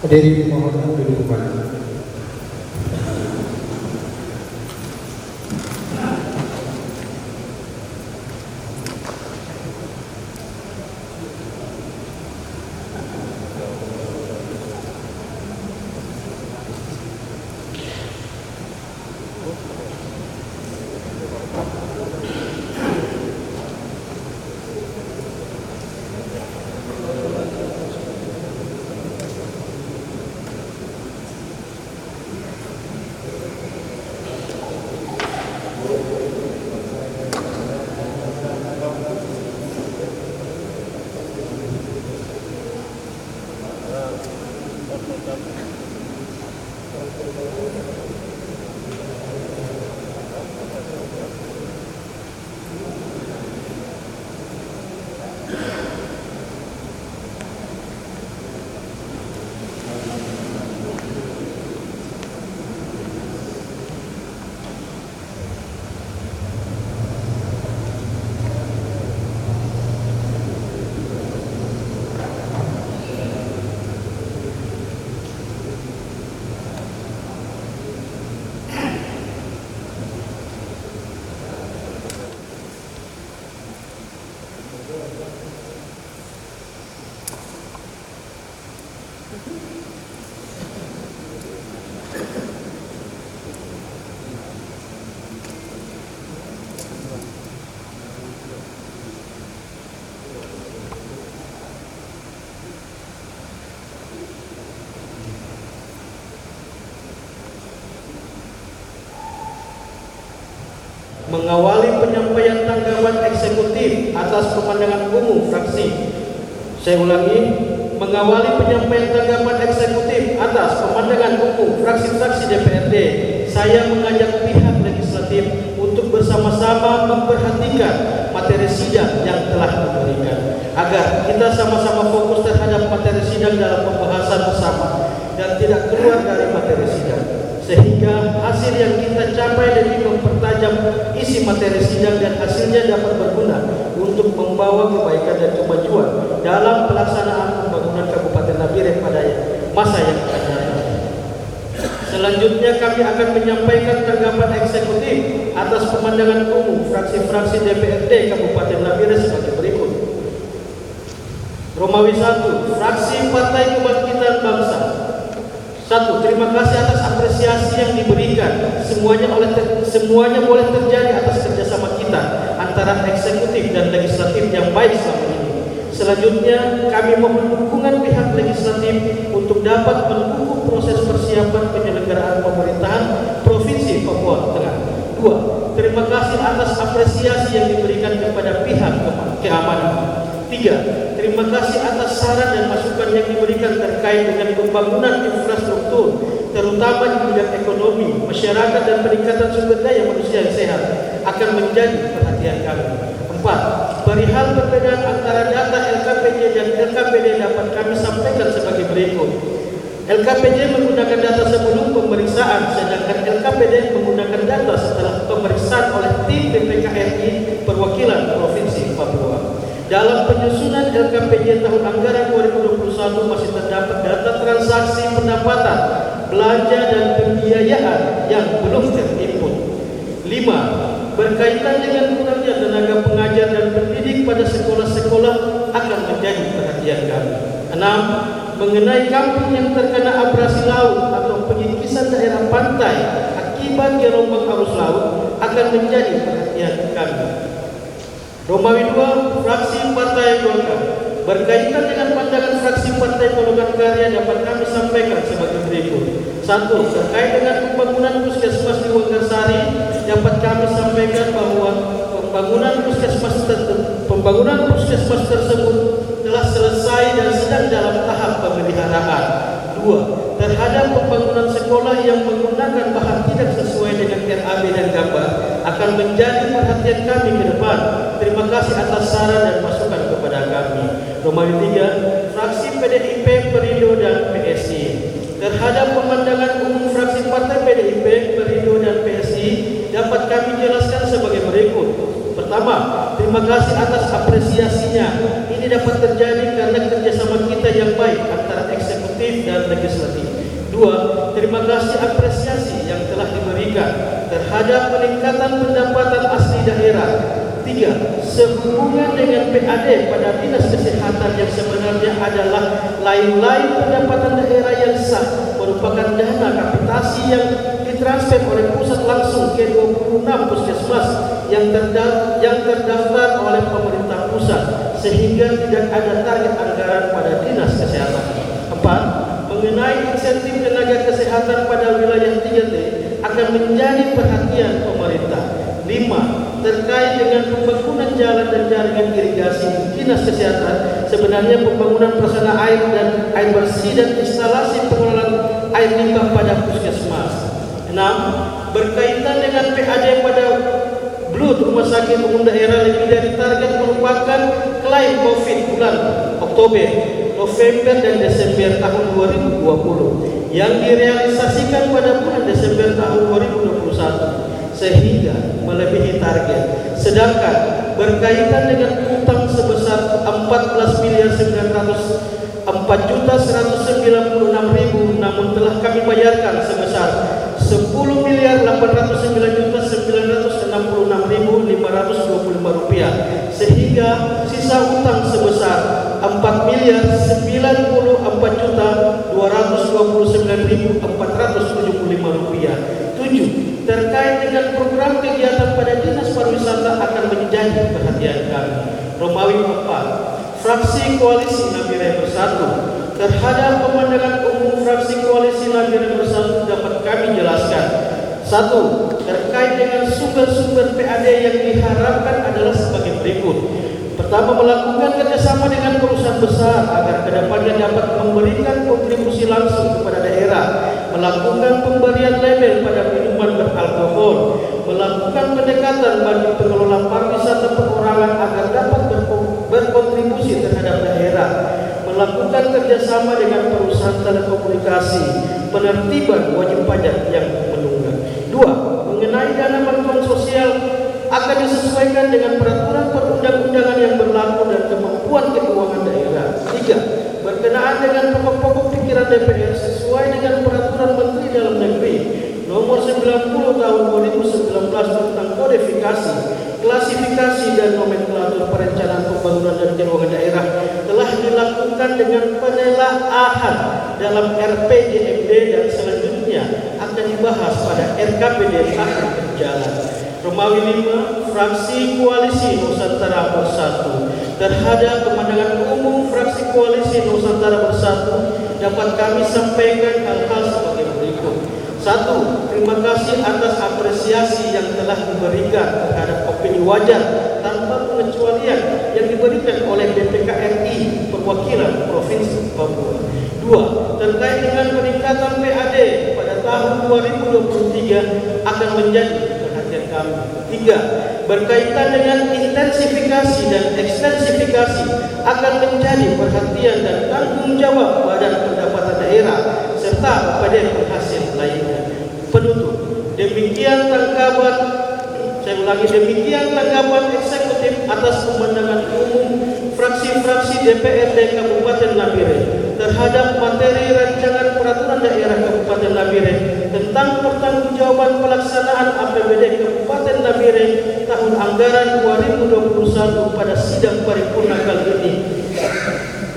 Hadirin mohon duduk kembali. Mengawali penyampaian tanggapan eksekutif atas pemandangan umum fraksi. Saya ulangi, mengawali penyampaian tanggapan eksekutif atas pemandangan umum fraksi-fraksi DPRD, saya mengajak pihak legislatif untuk bersama-sama memperhatikan materi sidang yang telah diberikan, agar kita sama-sama fokus terhadap materi sidang dalam pembahasan bersama dan tidak keluar dari materi sidang, sehingga hasil yang kita capai demi mempertajam isi materi sidang dan hasilnya dapat berguna untuk membawa kebaikan dan kemajuan dalam pelaksanaan pembangunan Kabupaten Nabire pada masa yang akan datang. Selanjutnya kami akan menyampaikan tanggapan eksekutif atas pemandangan umum fraksi-fraksi DPRD Kabupaten Nabire sebagai berikut. Romawi 1, Fraksi Partai Kebangkitan Bangsa. 1. Terima kasih atas apresiasi yang diberikan. Semuanya boleh terjadi atas kerjasama kita antara eksekutif dan legislatif yang baik selama ini. Selanjutnya, kami mohon dukungan pihak legislatif untuk dapat mendukung proses persiapan penyelenggaraan pemerintahan Provinsi Papua Tengah. 2. Terima kasih atas apresiasi yang diberikan kepada pihak keamanan. 3. Terima kasih atas saran dan masukan yang diberikan terkait dengan pembangunan infrastruktur, terutama di bidang ekonomi, masyarakat dan peningkatan sumber daya manusia yang sehat akan menjadi perhatian kami. 4. Perihal perbedaan antara data LKPJ dan LKPD dapat kami sampaikan sebagai berikut. LKPJ menggunakan data sebelum pemeriksaan, sedangkan LKPD menggunakan data setelah pemeriksaan oleh tim BPKRI perwakilan Provinsi Papua. Dalam penyusunan LKPJ tahun anggaran 2021 masih terdapat data transaksi pendapatan, belanja dan pembiayaan yang belum terinput. 5. Berkaitan dengan kurangnya tenaga pengajar dan pendidik pada sekolah-sekolah akan menjadi perhatian kami. 6. Mengenai kampung yang terkena abrasi laut atau pengikisan daerah pantai akibat gelombang arus laut akan menjadi perhatian kami. Romawi 2, Fraksi Partai Golkar. Berkaitan dengan pandangan fraksi Partai Golongan Karya dapat kami sampaikan sebagai berikut. 1. Terkait dengan pembangunan puskesmas di Wangasari dapat kami sampaikan bahwa pembangunan puskesmas tersebut telah selesai dan sedang dalam tahap pemeliharaan. 2. Terhadap pembangunan sekolah yang menggunakan bahan tidak sesuai dengan RAB dan gambar akan menjadi perhatian kami ke depan. Terima kasih atas saran dan masukan kepada kami. Romawi 3, Fraksi PDIP, Perindo dan PSI. Terhadap pemandangan umum fraksi Partai PDIP, Perindo dan PSI dapat kami jelaskan sebagai berikut. Pertama, terima kasih atas apresiasinya. Ini dapat terjadi karena kerjasama kita yang baik antara eksekutif eksekutif dan legislatif. 2. Terima kasih apresiasi yang telah diberikan terhadap peningkatan pendapatan asli daerah. 3. Sehubungan dengan PAD pada Dinas Kesehatan yang sebenarnya adalah lain-lain pendapatan daerah yang sah, merupakan dana kapitasi yang ditransfer oleh pusat langsung ke 26 puskesmas yang terdaftar oleh pemerintah pusat, sehingga tidak ada target anggaran pada Dinas Kesehatan. 4. Mengenai insentif tenaga kesehatan pada wilayah 3T akan menjadi perhatian pemerintah. 5. Terkait dengan pembangunan jalan dan jaringan irigasi Dinas Kesehatan, sebenarnya pembangunan prasarana air dan air bersih dan instalasi pengelolaan air limbah pada puskesmas. 6. Berkaitan dengan PAD pada BLUT Rumah Sakit Umum Daerah lebih dari target merupakan klaim COVID bulan Oktober, November dan Desember tahun 2020 yang direalisasikan pada bulan Desember tahun 2021 sehingga melebihi target. Sedangkan berkaitan dengan utang sebesar 14.904.196.000 namun telah kami bayarkan sebesar 10.809.966.525 rupiah, sehingga sisa utang sebesar 4.094.229.475 rupiah. 7. Terkait dengan program kegiatan pada Dinas Pariwisata akan menjadi perhatian kami. Romawi 4. Fraksi Koalisi Nabire Bersatu terhadap pemandangan umum fraksi Koalisi Nabire Bersatu dapat kami jelaskan. 1. Terkait dengan sumber-sumber PAD yang diharapkan adalah sebagai berikut. Pertama, melakukan kerjasama dengan perusahaan besar agar kedepannya dapat memberikan kontribusi langsung kepada daerah, melakukan pemberian label pada minuman beralkohol, melakukan pendekatan bagi pengelola pariwisata perorangan agar dapat berkontribusi terhadap daerah, melakukan kerjasama dengan perusahaan telekomunikasi, penertiban wajib pajak yang menunggak. 2. Mengenai dana bantuan sosial akan disesuaikan dengan peraturan perundang-undangan yang berlaku dan kemampuan keuangan daerah. 3. Berkenaan dengan pokok-pokok pikiran DPR sesuai dengan peraturan Menteri Dalam Negeri nomor 90 tahun 2019 tentang kodifikasi, klasifikasi dan nomenklatur perencanaan pembangunan dan keuangan daerah telah dilakukan dengan penelaahan dalam RPJMD dan selanjutnya akan dibahas pada RKPD akan berjalan. Romawi 5. Fraksi Koalisi Nusantara Bersatu terhadap pemandangan umum fraksi Koalisi Nusantara Bersatu dapat kami sampaikan hal-hal sebagai berikut. 1. Terima kasih atas apresiasi yang telah diberikan terhadap opini wajar tanpa pengecualian yang diberikan oleh BPKRI Perwakilan Provinsi Papua. 2. Terkait dengan peningkatan PAD pada tahun 2023 akan menjadi perhatian kami. 3. Berkaitan dengan intensifikasi dan ekstensifikasi akan menjadi perhatian dan tanggung jawab Badan Pendapatan Daerah serta badan penghasil lainnya. Penutup. Demikian tanggapan eksekutif atas pemandangan umum fraksi-fraksi DPRD Kabupaten Nabire terhadap materi rancangan peraturan daerah Kabupaten Nabire tentang pertanggungjawaban pelaksanaan APBD Kabupaten Nabire tahun anggaran 2021 pada sidang paripurna kali ini.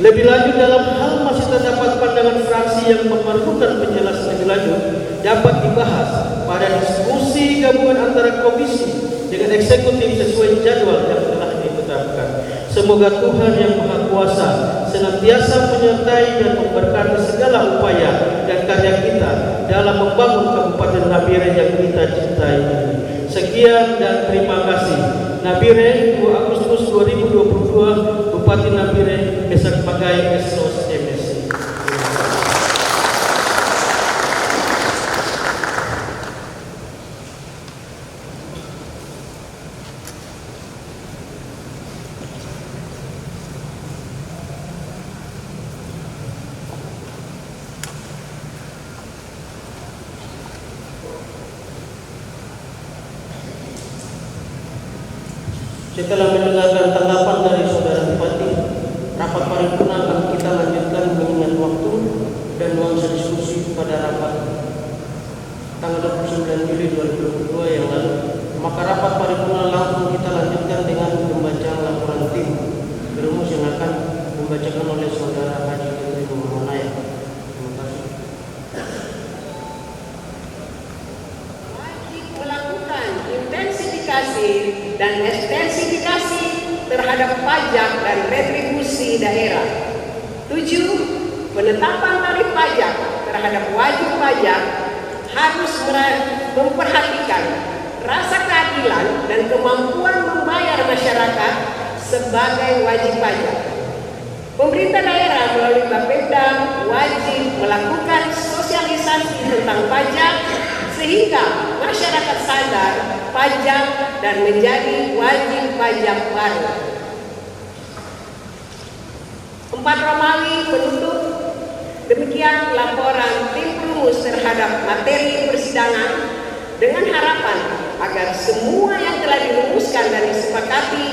Lebih lanjut, dalam hal masih terdapat pandangan fraksi yang memerlukan penjelasan lebih lanjut dapat dibahas pada diskusi gabungan antara komisi dengan eksekutif sesuai jadwal yang telah ditetapkan. Semoga Tuhan Yang Maha Kuasa senantiasa menyertai dan memberkati segala upaya dan karya kita dalam membangun Kabupaten Nabire yang kita cintai ini. Sekian dan terima kasih. Nabire, 2 Agustus 2022, Bupati Nabire, Besak Pagai, Esos MSC. Setelah mendengarkan tanggapan dari Saudara Bupati, rapat paripurna akan kita lanjutkan dengan waktu akan membacakan oleh Saudara Haji Ketrim Muhammadaya. Terima kasih. Wajib melakukan intensifikasi dan ekstensifikasi terhadap pajak dan retribusi daerah. 7. Penetapan tarif pajak terhadap wajib pajak harus memperhatikan rasa keadilan dan kemampuan membayar masyarakat sebagai wajib pajak. Pemerintah daerah melalui Bapeda wajib melakukan sosialisasi tentang pajak sehingga masyarakat sadar pajak dan menjadi wajib pajak baru. 4 Romawi penutup. Demikian laporan tim perumus terhadap materi persidangan dengan harapan agar semua yang telah dirumuskan dan disepakati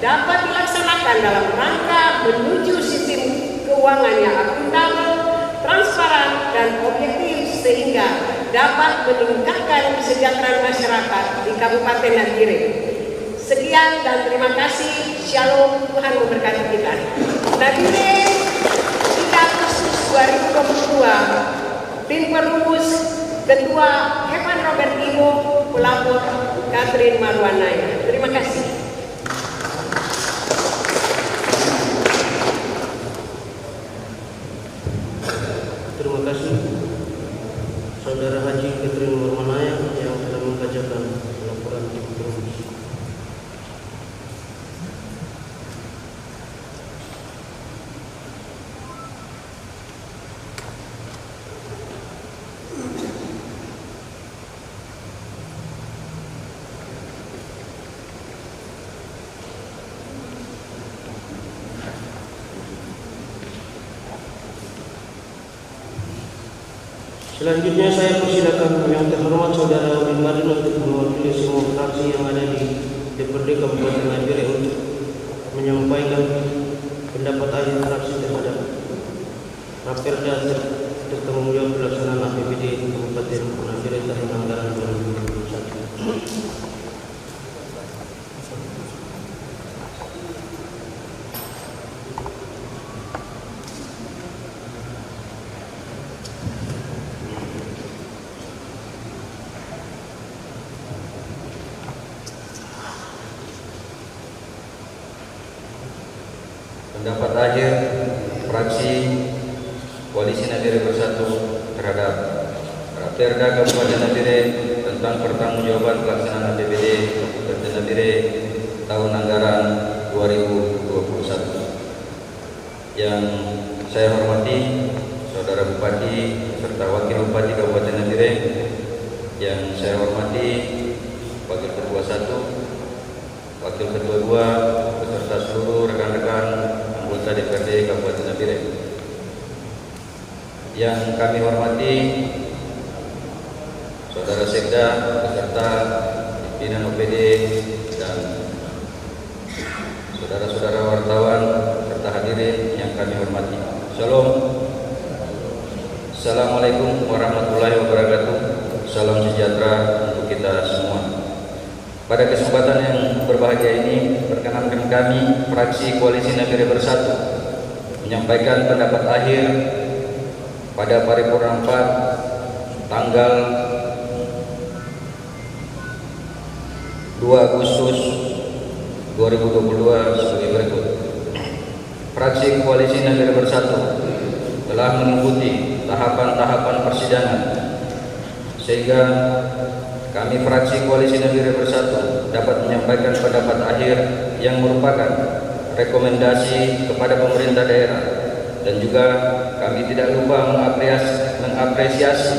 dapat dilaksanakan dalam rangka menuju sistem keuangan yang akuntabel, transparan, dan objektif sehingga dapat meningkatkan kesejahteraan masyarakat di Kabupaten Nabire. Sekian dan terima kasih. Shalom, Tuhan memberkati kita. Nabire, 3 Agustus 2022, tim perumus Ketua Evan Robert Ibo, pelapor Katrin Marwanaya. Terima kasih. Terima kasih Saudara Haji Ketrim Marwanaya yang telah membacakan laporan tim perumus. Selanjutnya saya persilakan yang terhormat Saudara Udin Madun untuk mewakili semua fraksi yang ada di DPRD Kabupaten Nabire untuk menyampaikan pendapat akhir fraksi terhadap Raperda serta menjawab pelaksanaan APBD Kabupaten Nabire tahun anggaran 2021. Pendapat akhir fraksi Koalisi Nabire Bersatu terhadap Raperda Kabupaten Nabire tentang pertanggungjawaban pelaksanaan APBD Kabupaten Nabire tahun anggaran 2021. Yang saya hormati Saudara Bupati serta Wakil Bupati Kabupaten Nabire, yang saya hormati Wakil Ketua 1, Wakil Ketua 2 beserta seluruh rekan-rekan anggota DPRD Kabupaten Nabire. Yang kami hormati Saudara Sekda beserta pimpinan OPD dan saudara-saudara wartawan serta hadirin yang kami hormati. Shalom. Assalamualaikum warahmatullahi wabarakatuh. Salam sejahtera untuk kita semua. Pada kesempatan yang berbahagia ini, perkenankan kami, fraksi Koalisi Nabire Bersatu, menyampaikan pendapat akhir pada paripurna 4 tanggal 2 Agustus 2022 sebagai berikut. Fraksi Koalisi Nabire Bersatu telah mengikuti tahapan-tahapan persidangan sehingga kami fraksi Koalisi Nabire Bersatu dapat menyampaikan pendapat akhir yang merupakan rekomendasi kepada pemerintah daerah, dan juga kami tidak lupa mengapresiasi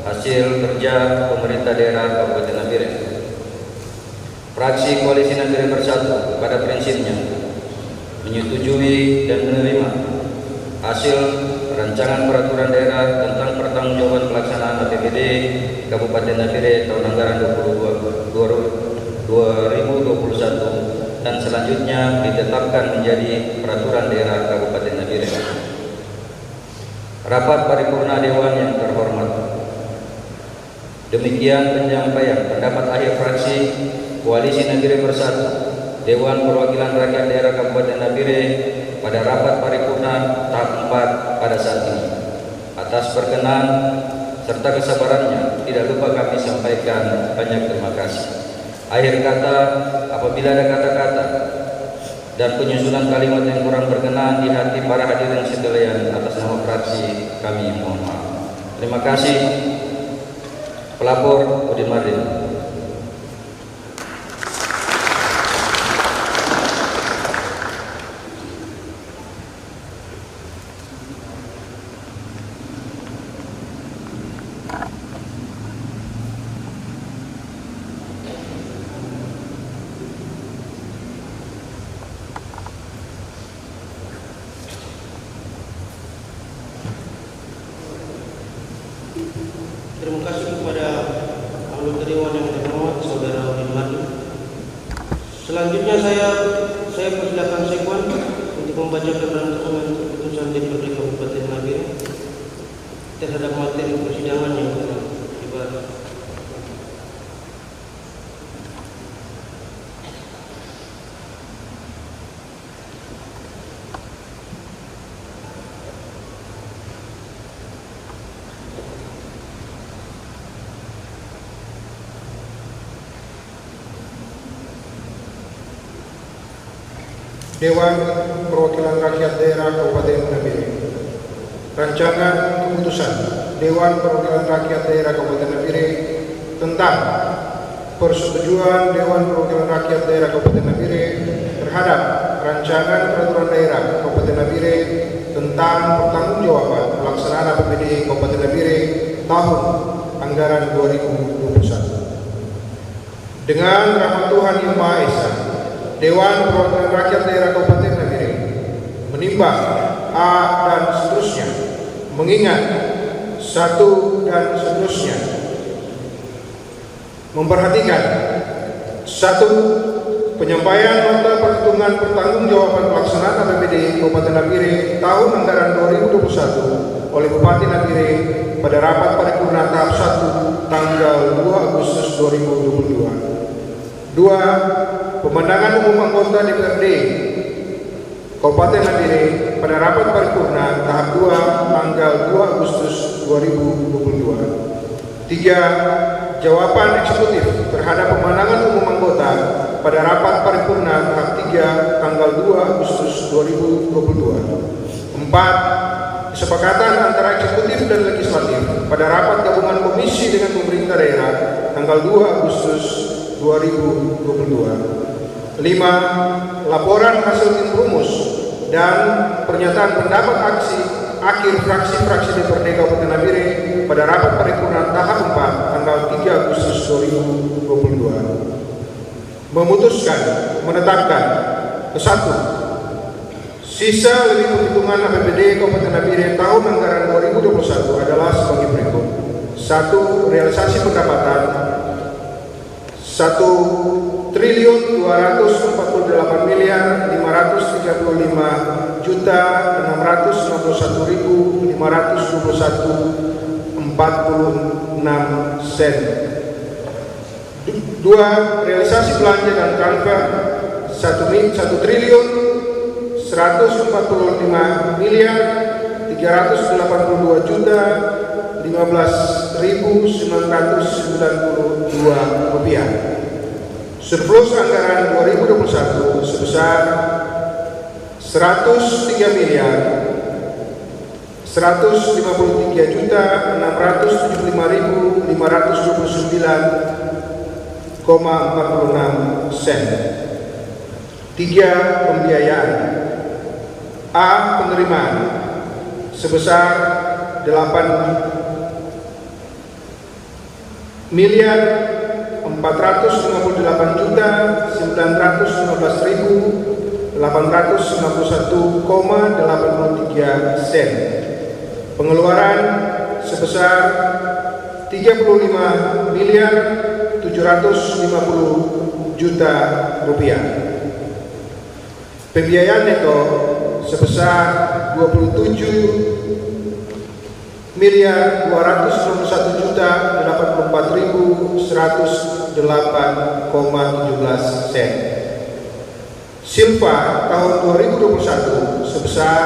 hasil kerja pemerintah daerah Kabupaten Nabire. Fraksi Koalisi Nabire Bersatu pada prinsipnya menyetujui dan menerima hasil rancangan peraturan daerah tentang pertanggungjawaban pelaksanaan APBD Kabupaten Nabire tahun anggaran 2021 dan selanjutnya ditetapkan menjadi peraturan daerah Kabupaten Nabire. Rapat paripurna Dewan yang terhormat, demikian penyampaian pendapat akhir fraksi Koalisi Nabire Bersatu Dewan Perwakilan Rakyat Daerah Kabupaten Nabire pada atas berkenan serta kesabarannya. Tidak lupa kami sampaikan banyak terima kasih. Akhir kata, apabila ada kata-kata dan penyusunan kalimat yang kurang berkenan di hati para hadirin sekalian, atas nama fraksi kami mohon maaf. Terima kasih. Pelapor Udin Mardin. Terima kasih kepada anggota Dewan yang terhormat Saudara Udin Mardin. Selanjutnya saya persilakan Sekwan untuk membacakan rangkuman keputusan DPRD Kabupaten Nabire terhadap materi persidangan yang telah dibahas. Dewan Perwakilan Rakyat Daerah Kabupaten Nabire. Rancangan keputusan Dewan Perwakilan Rakyat Daerah Kabupaten Nabire tentang persetujuan Dewan Perwakilan Rakyat Daerah Kabupaten Nabire terhadap rancangan peraturan daerah Kabupaten Nabire tentang pertanggungjawaban pelaksanaan APBD Kabupaten Nabire tahun anggaran 2021. Dengan rahmat Tuhan Yang Maha Esa, Dewan Perwakilan Rakyat Daerah Kabupaten Nabire menimbang A dan seterusnya, mengingat 1 dan seterusnya, memperhatikan 1. Penyampaian nota perhitungan pertanggungjawaban pelaksanaan APBD Kabupaten Nabire tahun anggaran 2021 oleh Bupati Nabire pada rapat paripurna tahap 1 tanggal 2 Agustus 2022. 2. Pemandangan umum anggota DPRD Kabupaten Nabire pada rapat paripurna tahap 2 tanggal 2 Agustus 2022. 3. Jawaban eksekutif terhadap pemandangan umum anggota pada rapat paripurna tahap 3 tanggal 2 Agustus 2022. 4. Kesepakatan antara eksekutif dan legislatif pada rapat gabungan komisi dengan pemerintah daerah tanggal 2 Agustus 2022. 5. Laporan hasil tim rumus dan pernyataan pendapat akhir fraksi-fraksi DPRD Kabupaten Nabire pada rapat paripurna tahap 4 tanggal 3 Agustus 2022. Memutuskan menetapkan ke 1. Sisa lebih perhitungan APBD Kabupaten Nabire tahun anggaran 2021 adalah sebagai berikut. 1. Realisasi pendapatan 1.245.535.521.46 2. Realisasi belanja dan transfer 1.332.992 rupiah. Surplus anggaran 2021 sebesar 103.153.675.529,46 sen. 3. Pembiayaan. A. Penerimaan sebesar 8.459.991,83 sen. Pengeluaran sebesar 35.750.000.000 rupiah. Pembiayaan neto sebesar 27.291.084.108,17 sen. Silva tahun 2021 sebesar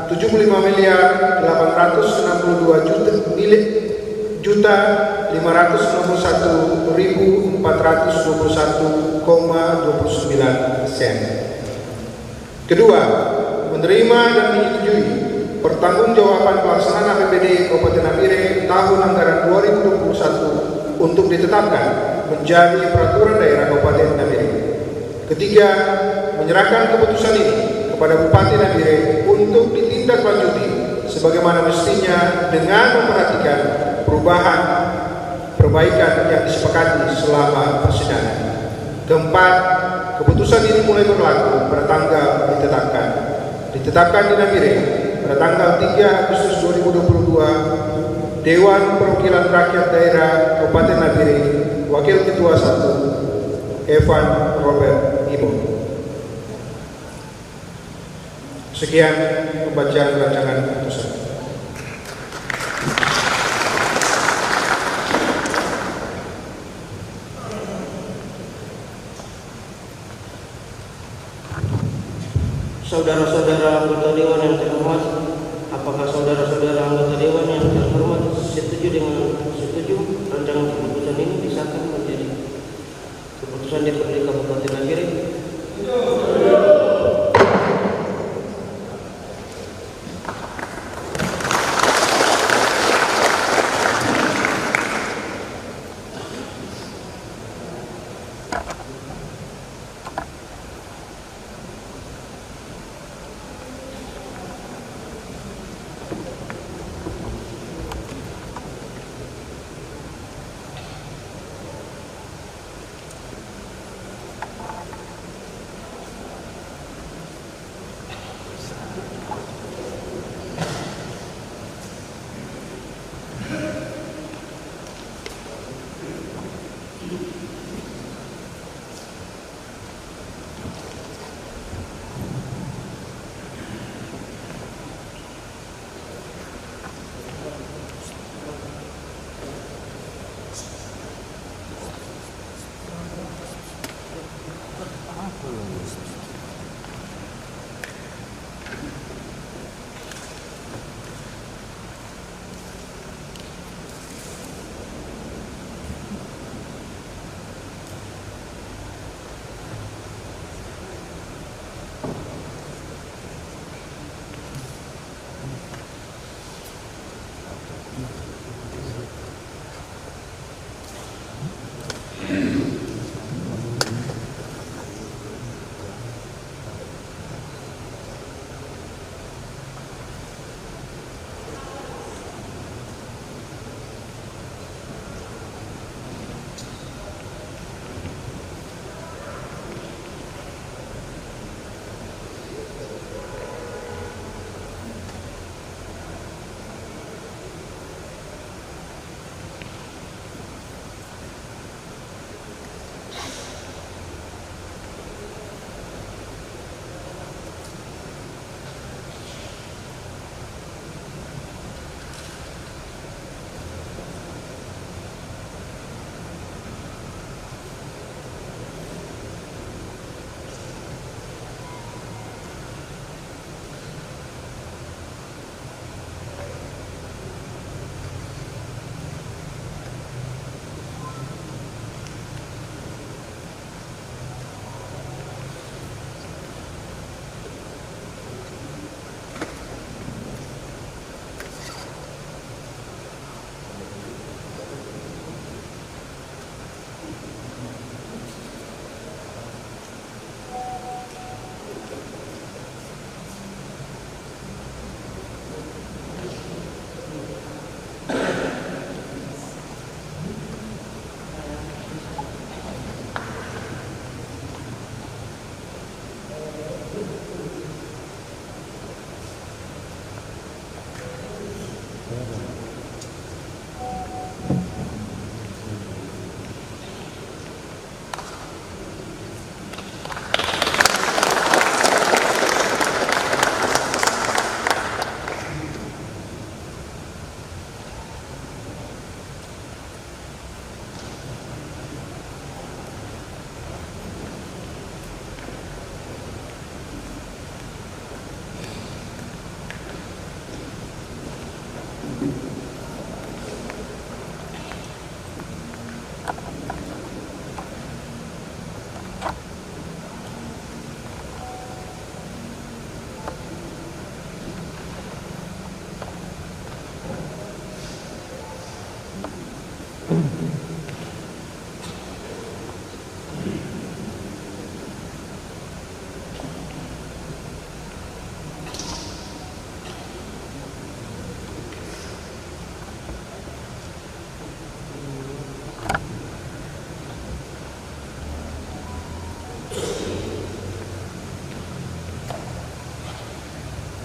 75.561.421,29 sen. Kedua, menerima dan menyetujui pertanggungjawaban pelaksanaan APBD Kabupaten Nabire tahun anggaran 2021 untuk ditetapkan menjadi peraturan daerah Kabupaten Nabire. Ketiga, menyerahkan keputusan ini kepada Bupati Nabire untuk ditindaklanjuti sebagaimana mestinya dengan memperhatikan perbaikan yang disepakati selama persidangan. Keempat, keputusan ini mulai berlaku pada tanggal ditetapkan di Nabire pada tanggal 3 Agustus 2022. Dewan Perwakilan Rakyat Daerah Kabupaten Nabire, Wakil Ketua 1 Evan Robert Imo. Sekian pembacaan rancangan putusan. Saudara-saudara anggota Dewan yang terhormat, apakah saudara-saudara anggota Dewan yang terhormat setuju rancangan keputusan ini disahkan menjadi keputusan DPRD Kabupaten Nabire?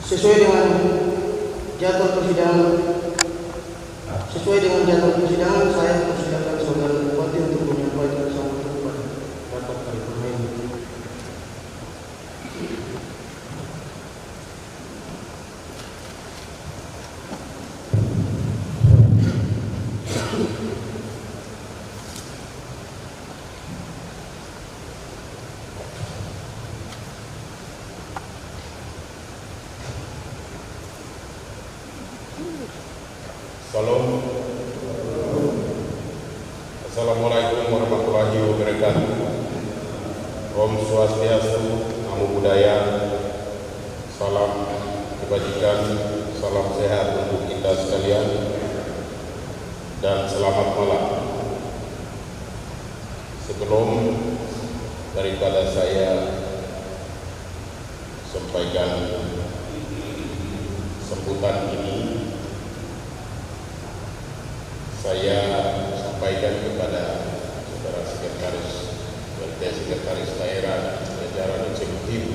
sesuai dengan jadwal persidangan saya persilakan saudara bupati untuk menyampaikan sambutan kepada rapat paripurna ini. Salam. Assalamualaikum warahmatullahi wabarakatuh. Om Swastiastu, Namo Buddhaya. Salam kebajikan, salam sehat untuk kita sekalian, dan selamat malam. Sebelum daripada saya sampaikan sambutan ini, saya sampaikan kepada saudara sekretaris sekretaris daerah jajaran eksekutif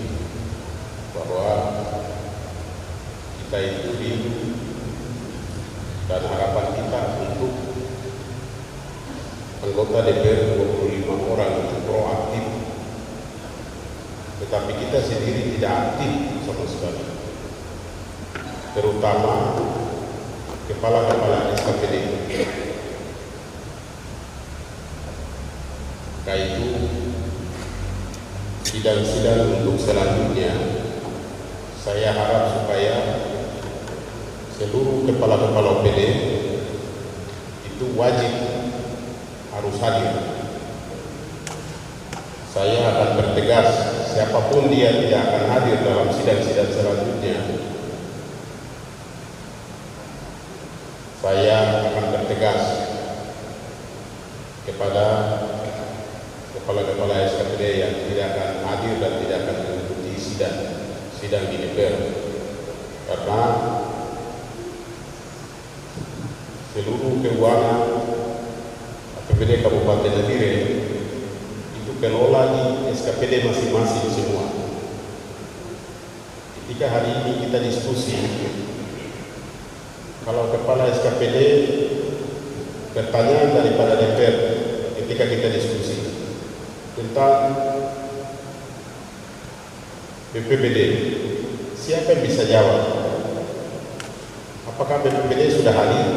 bahwa kita itu rindu dan harapan kita untuk anggota DPR 25 orang itu proaktif, tetapi kita sendiri tidak aktif sama sekali, terutama kepala-kepala SKPD. Maka itu sidang-sidang untuk selanjutnya saya harap supaya seluruh kepala-kepala OPD itu wajib harus hadir. Saya akan bertegas, siapapun dia tidak akan hadir dalam sidang-sidang selanjutnya, saya akan bertegas kepada kepala-kepala SKPD yang tidak akan hadir dan tidak akan mengikuti sidang di DPR, karena seluruh keuangan APBD Kabupaten Nabire itu kelola di SKPD masing-masing semua. Ketika hari ini kita diskusi, kalau kepala SKPD pertanyaan daripada DPR ketika kita diskusi tentang BPBD, siapa yang bisa jawab? Apakah BPBD sudah hadir?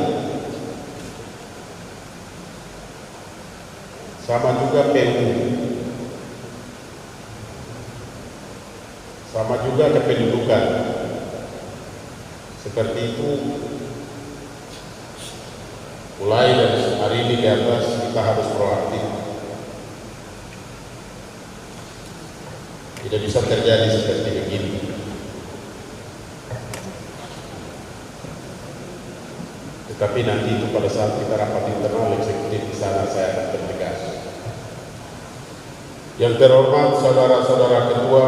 Sama juga PU, sama juga kependudukan. Seperti itu, mulai dari hari ini ke atas kita harus proaktif. Tidak bisa terjadi seperti begini. Tetapi nanti itu pada saat kita rapat internal eksekutif di sana saya akan bertegas. Yang terhormat saudara-saudara ketua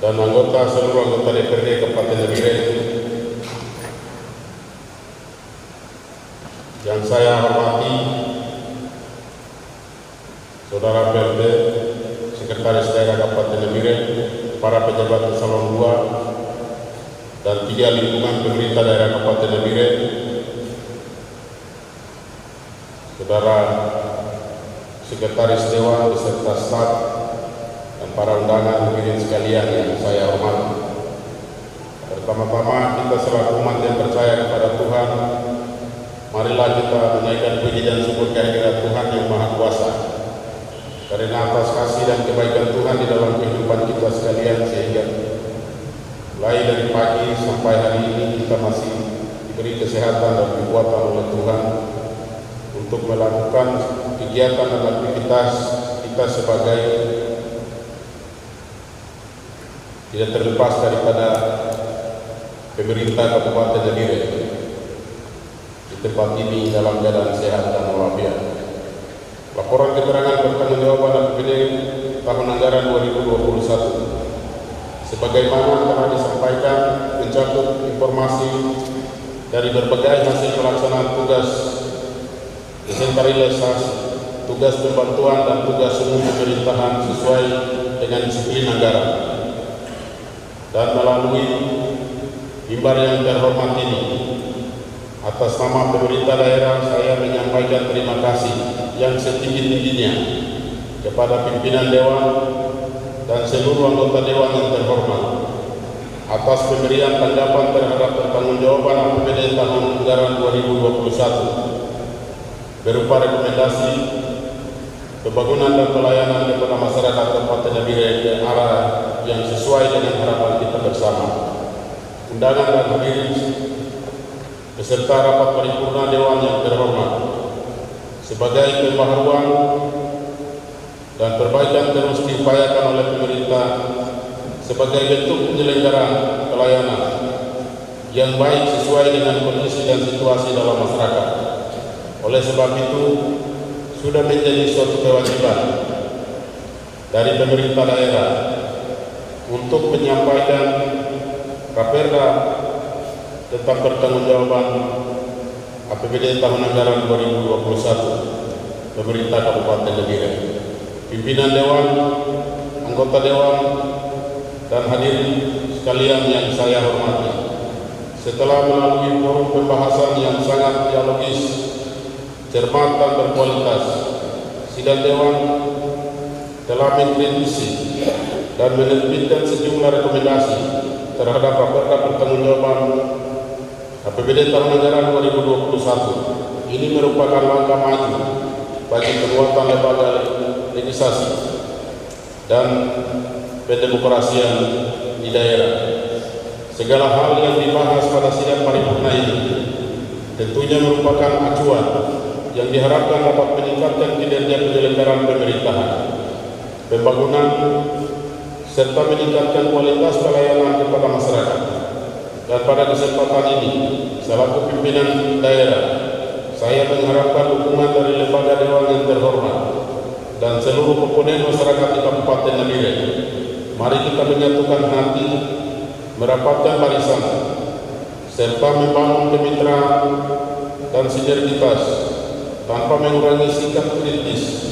dan seluruh anggota DPRD Kabupaten Nabire, yang saya hormati Saudara PLT, Sekretaris Daerah Kabupaten Nabire, para pejabat eselon 2 dan 3 lingkungan pemerintah daerah Kabupaten Nabire, Saudara Sekretaris Dewan beserta staf dan para undangan hadirin sekalian yang saya hormati. Pertama-tama kita selaku umat yang percaya kepada Tuhan, marilah kita menaikkan puji dan syukur kehadirat Tuhan yang Maha Kuasa. Karena atas kasih dan kebaikan Tuhan di dalam kehidupan kita sekalian, sehingga mulai dari pagi sampai hari ini kita masih diberi kesehatan dan kekuatan oleh Tuhan untuk melakukan kegiatan dan aktivitas kita sebagai tidak terlepas daripada pemerintah Kabupaten Nabire di tempat ini dalam keadaan sehat dan walafiat. Laporan keterangan pertanggungjawaban APBD tahun anggaran 2021 sebagaimana telah disampaikan mencakup informasi dari berbagai hasil pelaksanaan tugas desentralisasi, tugas pembantuan dan tugas umum pemerintahan sesuai dengan disiplin anggaran. dan melalui mimbar yang terhormat ini, atas nama pemerintah daerah saya menyampaikan terima kasih yang setinggi-tingginya kepada pimpinan Dewan dan seluruh anggota Dewan yang terhormat atas pemberian tanggapan terhadap pertanggungjawaban APBD tahun anggaran 2021 berupa rekomendasi pembangunan dan pelayanan kepada masyarakat Kabupaten Nabire ke arah yang sesuai dengan harapan kita bersama. Undangan dan hadirin beserta rapat paripurna Dewan yang terhormat, sebagai pembaharuan dan perbaikan terus diupayakan oleh pemerintah sebagai bentuk penyelenggaraan pelayanan yang baik sesuai dengan kondisi dan situasi dalam masyarakat. Oleh sebab itu, sudah menjadi suatu kewajiban dari pemerintah daerah untuk menyampaikan Raperda tentang pertanggungjawaban APBD tahun anggaran 2021 pemerintah Kabupaten Nabire. Pimpinan Dewan, anggota Dewan, dan hadirin sekalian yang saya hormati, setelah melalui forum pembahasan yang sangat dialogis, cermat dan berkualitas, sidang Dewan telah mengkritisi dan menerbitkan sejumlah rekomendasi terhadap Raperda pertanggungjawaban APBD tahun anggaran 2021. Ini merupakan langkah maju bagi penguatan lembaga legislasi dan pendemokrasian di daerah. Segala hal yang dibahas pada sidang paripurna ini tentunya merupakan acuan yang diharapkan dapat meningkatkan kinerja penyelenggaraan pemerintahan, pembangunan, serta meningkatkan kualitas pelayanan kepada masyarakat. Dan pada kesempatan ini, selaku pimpinan daerah, saya mengharapkan dukungan dari lembaga Dewan yang terhormat dan seluruh komponen masyarakat di Kabupaten Nabire. Mari kita menyatukan hati, merapatkan barisan, serta membangun kemitraan dan sinergitas tanpa mengurangi sikap kritis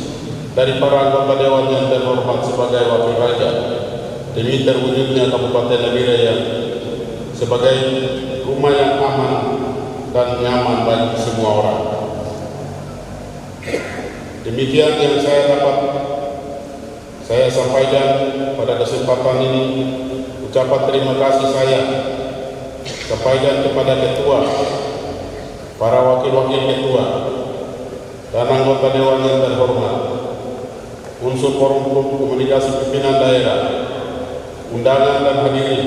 dari para anggota Dewan yang terhormat sebagai wakil rakyat demi terwujudnya Kabupaten Nabire yang sebagai rumah yang aman dan nyaman bagi semua orang. Demikian yang saya sampaikan pada kesempatan ini. Ucapan terima kasih saya sampaikan kepada ketua, para wakil-wakil ketua, dan anggota Dewan yang terhormat, unsur forum komunikasi pimpinan daerah, undangan dan hadirin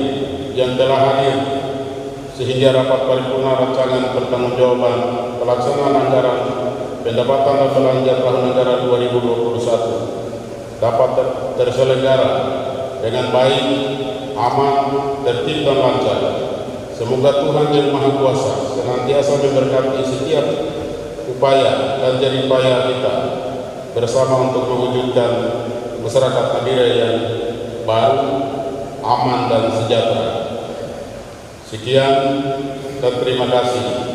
yang telah hadir sehingga rapat paripurna rancangan pertanggungjawaban pelaksanaan anggaran pendapatan dan belanja tahun anggaran 2021 dapat terselenggara dengan baik, aman, tertib dan lancar. Semoga Tuhan yang Maha Kuasa senantiasa memberkati setiap upaya dan jeripaya kita bersama untuk mewujudkan masyarakat Nabire yang baru, aman dan sejahtera. Sekian dan terima kasih.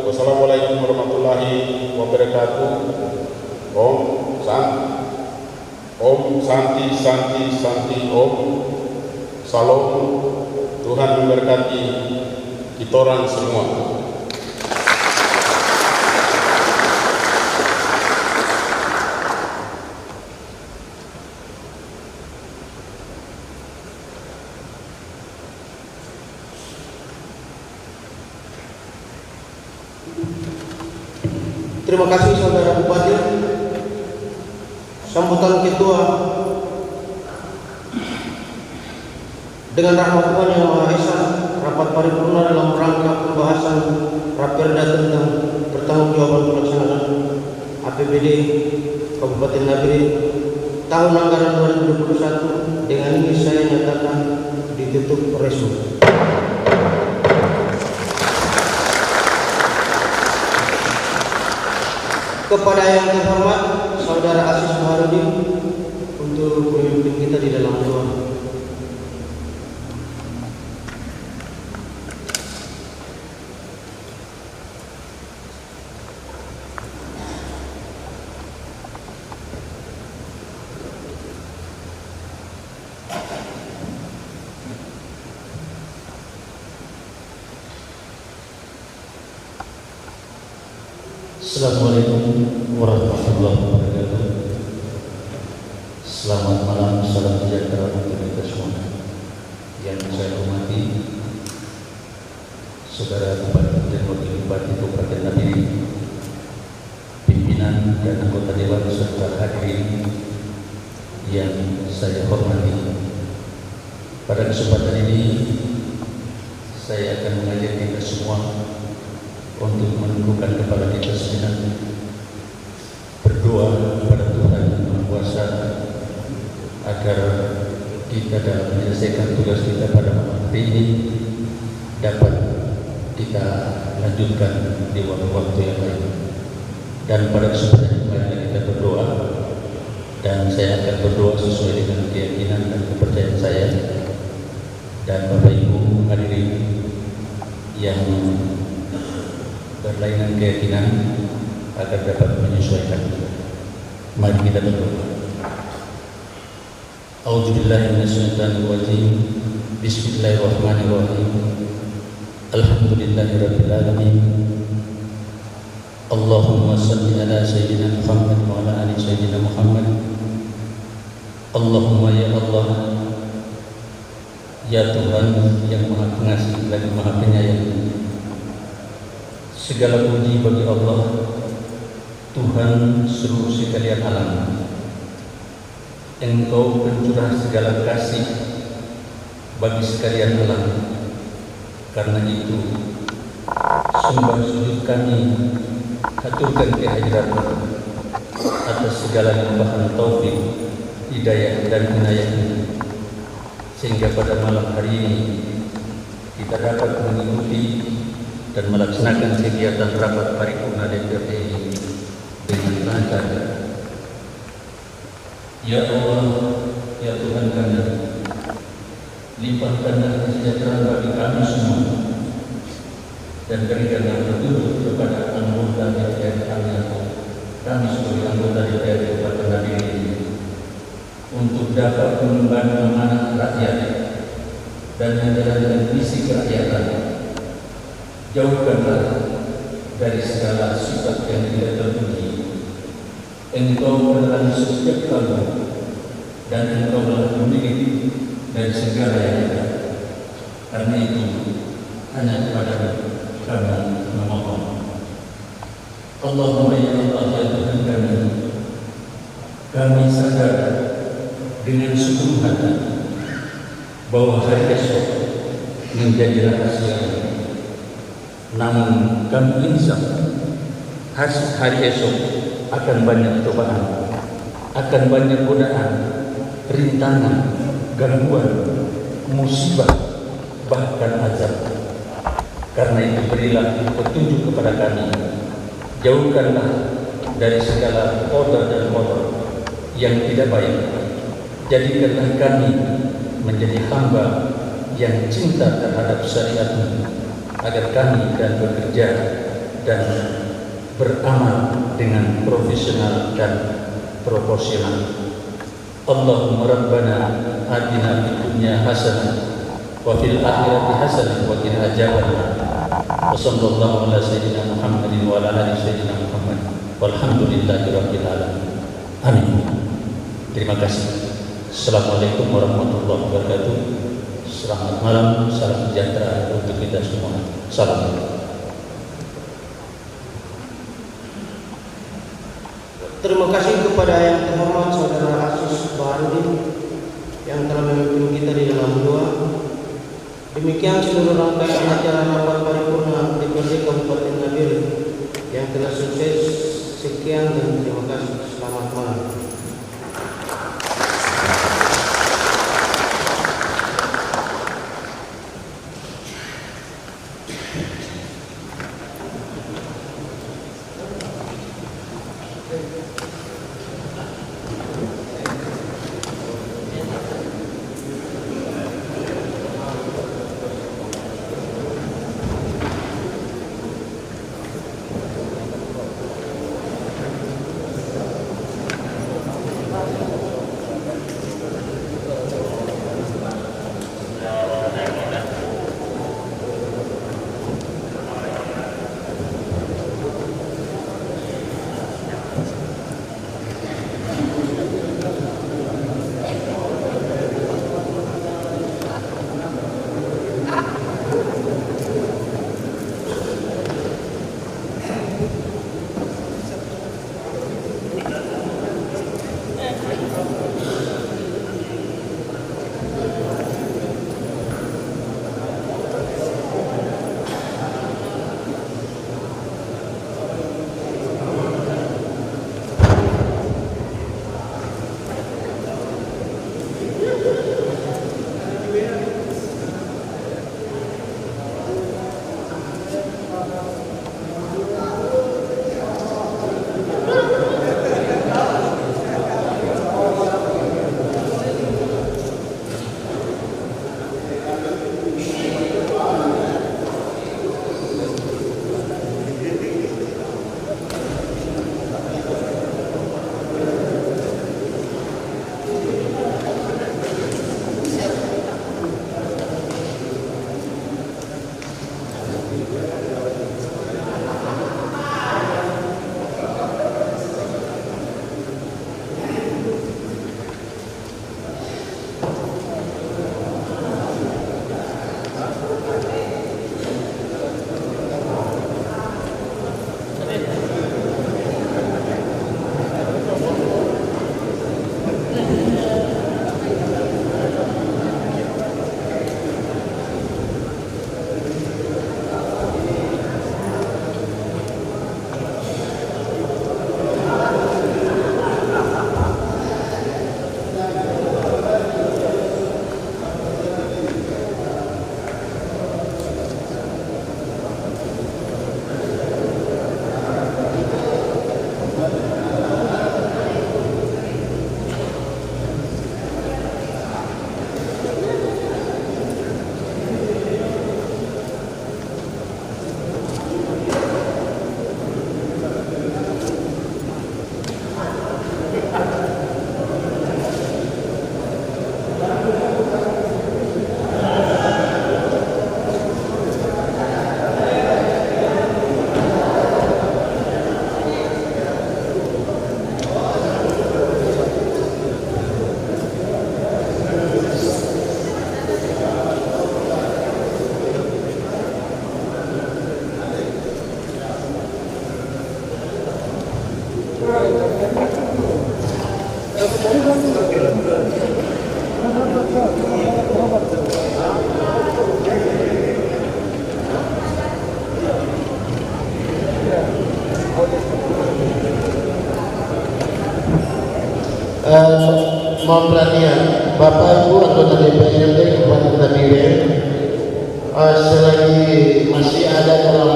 Wassalamualaikum warahmatullahi wabarakatuh. Om Santi Santi Santi Om. Salam. Tuhan memberkati kita orang semua. Terima kasih Saudara Bupati. Sambutan Ketua. Dengan rahmat Tuhan Yang Maha Esa, rapat paripurna dalam rangka pembahasan Raperda tentang pertanggungjawaban pelaksanaan APBD Kabupaten Nabire tahun anggaran 2021 dengan ini saya nyatakan ditutup resmi. Kepada yang terhormat Saudara Asis Baharudin untuk memimpin kita di dalam doa. Assalamualaikum warahmatullahi wabarakatuh. Selamat malam, salam sejahtera untuk kita semua. Yang saya hormati Saudara Bupati dan Wakil Bupati Kabupaten Nabire, pimpinan dan anggota dewan serta hadirin yang saya hormati. Pada kesempatan ini saya akan mengajak kita semua untuk menundukkan kepala kita sejenak, berdoa kepada Tuhan Yang Maha Kuasa agar kita dalam menyelesaikan tugas kita pada malam hari ini dapat kita lanjutkan di waktu-waktu yang lain. Dan pada kesempatan ini kita berdoa, dan saya akan berdoa sesuai dengan keyakinan dan kepercayaan saya. Dan Bapak Ibu hadirin yang berlainan keyakinan agar dapat menyesuaikan. Mari kita berdoa. A'udzubillahi minasyaitonirrajim. Bismillahirrahmanirrahim. Alhamdulillahirabbil alamin. Allahumma shalli ala sayyidina Muhammad wa ala ali sayyidina Muhammad. Allahumma ya Allah, ya Tuhan yang Maha Pengasih lagi Maha Penyayang, segala puji bagi Allah, Tuhan seluruh sekalian alam. Engkau pencurah segala kasih bagi sekalian alam. Karena itu sembah sujud kami haturkan kehadiratmu atas segala limpahan taufik, hidayah dan inayahmu, sehingga pada malam hari ini kita dapat mengikuti dan melaksanakan kegiatan rapat paripurna DPRD ini dengan lancar. Ya Allah, ya Tuhan kami, limpahkanlah kesejahteraan bagi kami semua dan berikanlah petunjuk kepada anggota DPRD kami sebagai anggota DPRD Kabupaten Nabire ini untuk dapat mengemban amanah rakyat dan menjalankan misi kerakyatan. Jauhkanlah dari segala sifat yang tidak terpuji. Engkau adalah setiap kalbu dan engkau adalah pemilik dari segala yang ada. Karena itu hanya kepada kami memohon. Allahumma ya Allah ya Tuhan kami sadar dengan seluruh hati bahwa hari esok menjadi rahasia. Namun kami insaf hari esok akan banyak cobaan, akan banyak godaan, rintangan, gangguan, musibah, bahkan azab. Karena itu berilah petunjuk kepada kami. Jauhkanlah dari segala kotor dan kotor yang tidak baik. Jadikanlah kami menjadi hamba yang cinta terhadap syariat-Mu, agar kami dan bekerja dan beramal dengan profesional dan proporsional. Allahumma rabbana atina fid dunya hasanah wa fil akhirati hasanah wa qina adzabannar. Wa sallallahu ala sayyidina Muhammadin wa ala ali sayyidina Muhammad walhamdulillahi rabbil alamin. Amin. Terima kasih. Assalamualaikum warahmatullahi wabarakatuh. Selamat malam, salam sejahtera untuk kita semua. Salam. Terima kasih kepada yang terhormat Saudara Asis Baharudin yang telah memimpin kita di dalam doa. Demikian seluruh rangkaian acara rapat paripurna DPRD Kabupaten Nabire yang telah sukses. Sekian dan terima kasih. Selamat malam. mohon perhatian Bapak Ibu anggota DPRD Kabupaten Nabire, selagi masih ada dalam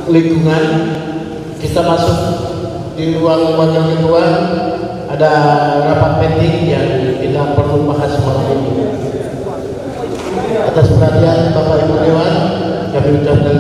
lingkungan kita masuk di ruang wakil ketua, ada rapat penting yang kita perlu bahas malam ini. Atas perhatian Bapak Ibu Dewan, kami ucapkan